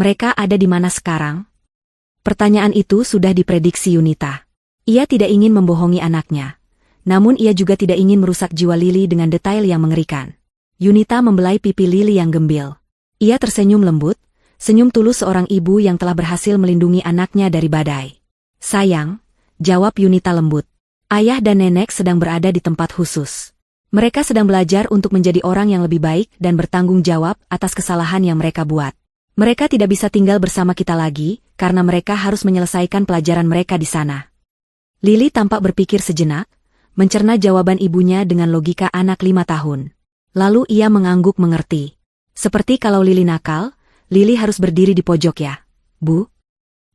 Mereka ada di mana sekarang?" Pertanyaan itu sudah diprediksi Yunita. Ia tidak ingin membohongi anaknya. Namun ia juga tidak ingin merusak jiwa Lili dengan detail yang mengerikan. Yunita membelai pipi Lili yang gembil. Ia tersenyum lembut, senyum tulus seorang ibu yang telah berhasil melindungi anaknya dari badai. "Sayang," jawab Yunita lembut. "Ayah dan nenek sedang berada di tempat khusus. Mereka sedang belajar untuk menjadi orang yang lebih baik dan bertanggung jawab atas kesalahan yang mereka buat. Mereka tidak bisa tinggal bersama kita lagi, karena mereka harus menyelesaikan pelajaran mereka di sana." Lili tampak berpikir sejenak, mencerna jawaban ibunya dengan logika anak 5 tahun. Lalu ia mengangguk mengerti. Seperti kalau Lili nakal, Lili harus berdiri di pojok ya, Bu?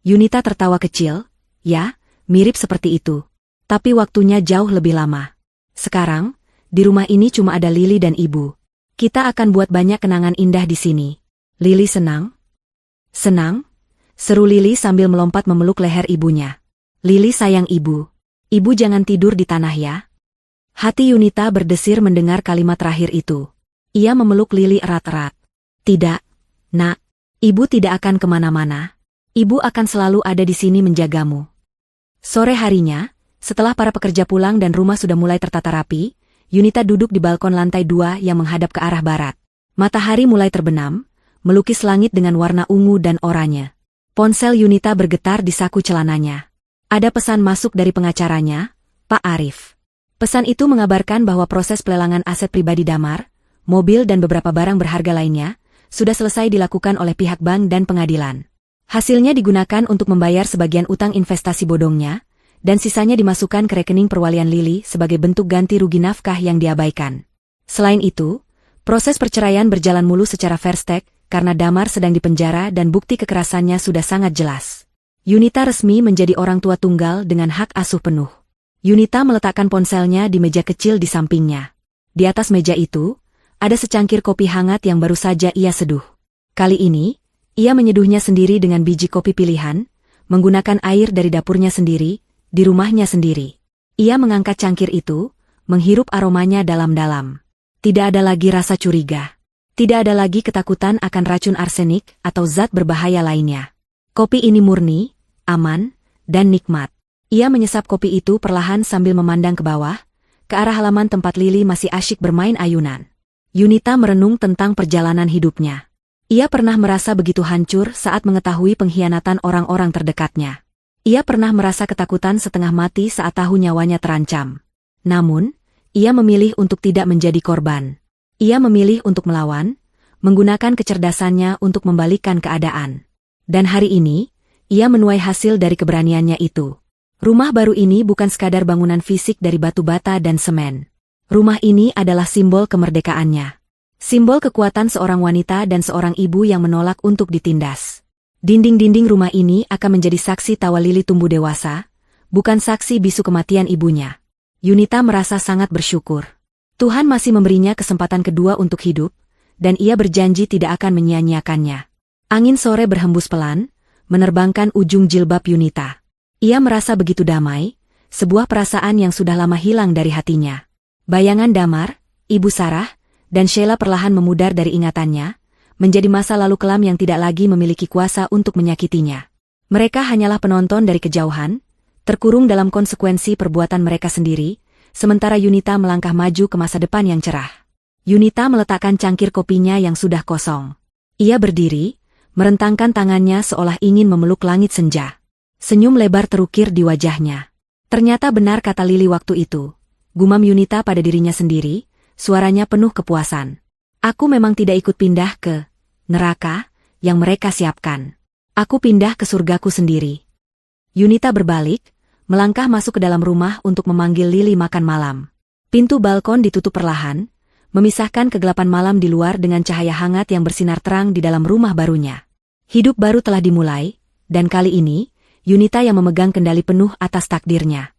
Yunita tertawa kecil, "Ya, mirip seperti itu. Tapi waktunya jauh lebih lama. Sekarang, di rumah ini cuma ada Lili dan Ibu. Kita akan buat banyak kenangan indah di sini." "Lili senang?" "Senang?" seru Lili sambil melompat memeluk leher ibunya. "Lili sayang Ibu. Ibu jangan tidur di tanah ya." Hati Yunita berdesir mendengar kalimat terakhir itu. Ia memeluk Lili erat-erat. "Tidak, Nak. Ibu tidak akan kemana-mana. Ibu akan selalu ada di sini menjagamu." Sore harinya, setelah para pekerja pulang dan rumah sudah mulai tertata rapi, Yunita duduk di balkon lantai 2 yang menghadap ke arah barat. Matahari mulai terbenam, melukis langit dengan warna ungu dan oranye. Ponsel Yunita bergetar di saku celananya. Ada pesan masuk dari pengacaranya, Pak Arif. Pesan itu mengabarkan bahwa proses pelelangan aset pribadi Damar, mobil dan beberapa barang berharga lainnya, sudah selesai dilakukan oleh pihak bank dan pengadilan. Hasilnya digunakan untuk membayar sebagian utang investasi bodongnya, dan sisanya dimasukkan ke rekening perwalian Lili sebagai bentuk ganti rugi nafkah yang diabaikan. Selain itu, proses perceraian berjalan mulus secara fair stake karena Damar sedang dipenjara dan bukti kekerasannya sudah sangat jelas. Yunita resmi menjadi orang tua tunggal dengan hak asuh penuh. Yunita meletakkan ponselnya di meja kecil di sampingnya. Di atas meja itu, ada secangkir kopi hangat yang baru saja ia seduh. Kali ini, ia menyeduhnya sendiri dengan biji kopi pilihan, menggunakan air dari dapurnya sendiri, di rumahnya sendiri. Ia mengangkat cangkir itu, menghirup aromanya dalam-dalam. Tidak ada lagi rasa curiga. Tidak ada lagi ketakutan akan racun arsenik atau zat berbahaya lainnya. Kopi ini murni, aman, dan nikmat. Ia menyesap kopi itu perlahan sambil memandang ke bawah, ke arah halaman tempat Lili masih asyik bermain ayunan. Yunita merenung tentang perjalanan hidupnya. Ia pernah merasa begitu hancur saat mengetahui pengkhianatan orang-orang terdekatnya. Ia pernah merasa ketakutan setengah mati saat tahu nyawanya terancam. Namun, ia memilih untuk tidak menjadi korban. Ia memilih untuk melawan, menggunakan kecerdasannya untuk membalikkan keadaan. Dan hari ini, ia menuai hasil dari keberaniannya itu. Rumah baru ini bukan sekadar bangunan fisik dari batu bata dan semen. Rumah ini adalah simbol kemerdekaannya. Simbol kekuatan seorang wanita dan seorang ibu yang menolak untuk ditindas. Dinding-dinding rumah ini akan menjadi saksi tawa Lili tumbuh dewasa, bukan saksi bisu kematian ibunya. Yunita merasa sangat bersyukur. Tuhan masih memberinya kesempatan kedua untuk hidup, dan ia berjanji tidak akan menyia-nyiakannya. Angin sore berhembus pelan, menerbangkan ujung jilbab Yunita. Ia merasa begitu damai, sebuah perasaan yang sudah lama hilang dari hatinya. Bayangan Damar, Ibu Sarah, dan Sheila perlahan memudar dari ingatannya, menjadi masa lalu kelam yang tidak lagi memiliki kuasa untuk menyakitinya. Mereka hanyalah penonton dari kejauhan, terkurung dalam konsekuensi perbuatan mereka sendiri, sementara Yunita melangkah maju ke masa depan yang cerah. Yunita meletakkan cangkir kopinya yang sudah kosong. Ia berdiri, merentangkan tangannya seolah ingin memeluk langit senja. Senyum lebar terukir di wajahnya. Ternyata benar kata Lili waktu itu. Gumam Yunita pada dirinya sendiri, suaranya penuh kepuasan. Aku memang tidak ikut pindah ke neraka yang mereka siapkan. Aku pindah ke surgaku sendiri. Yunita berbalik, melangkah masuk ke dalam rumah untuk memanggil Lili makan malam. Pintu balkon ditutup perlahan, memisahkan kegelapan malam di luar dengan cahaya hangat yang bersinar terang di dalam rumah barunya. Hidup baru telah dimulai, dan kali ini, Yunita yang memegang kendali penuh atas takdirnya.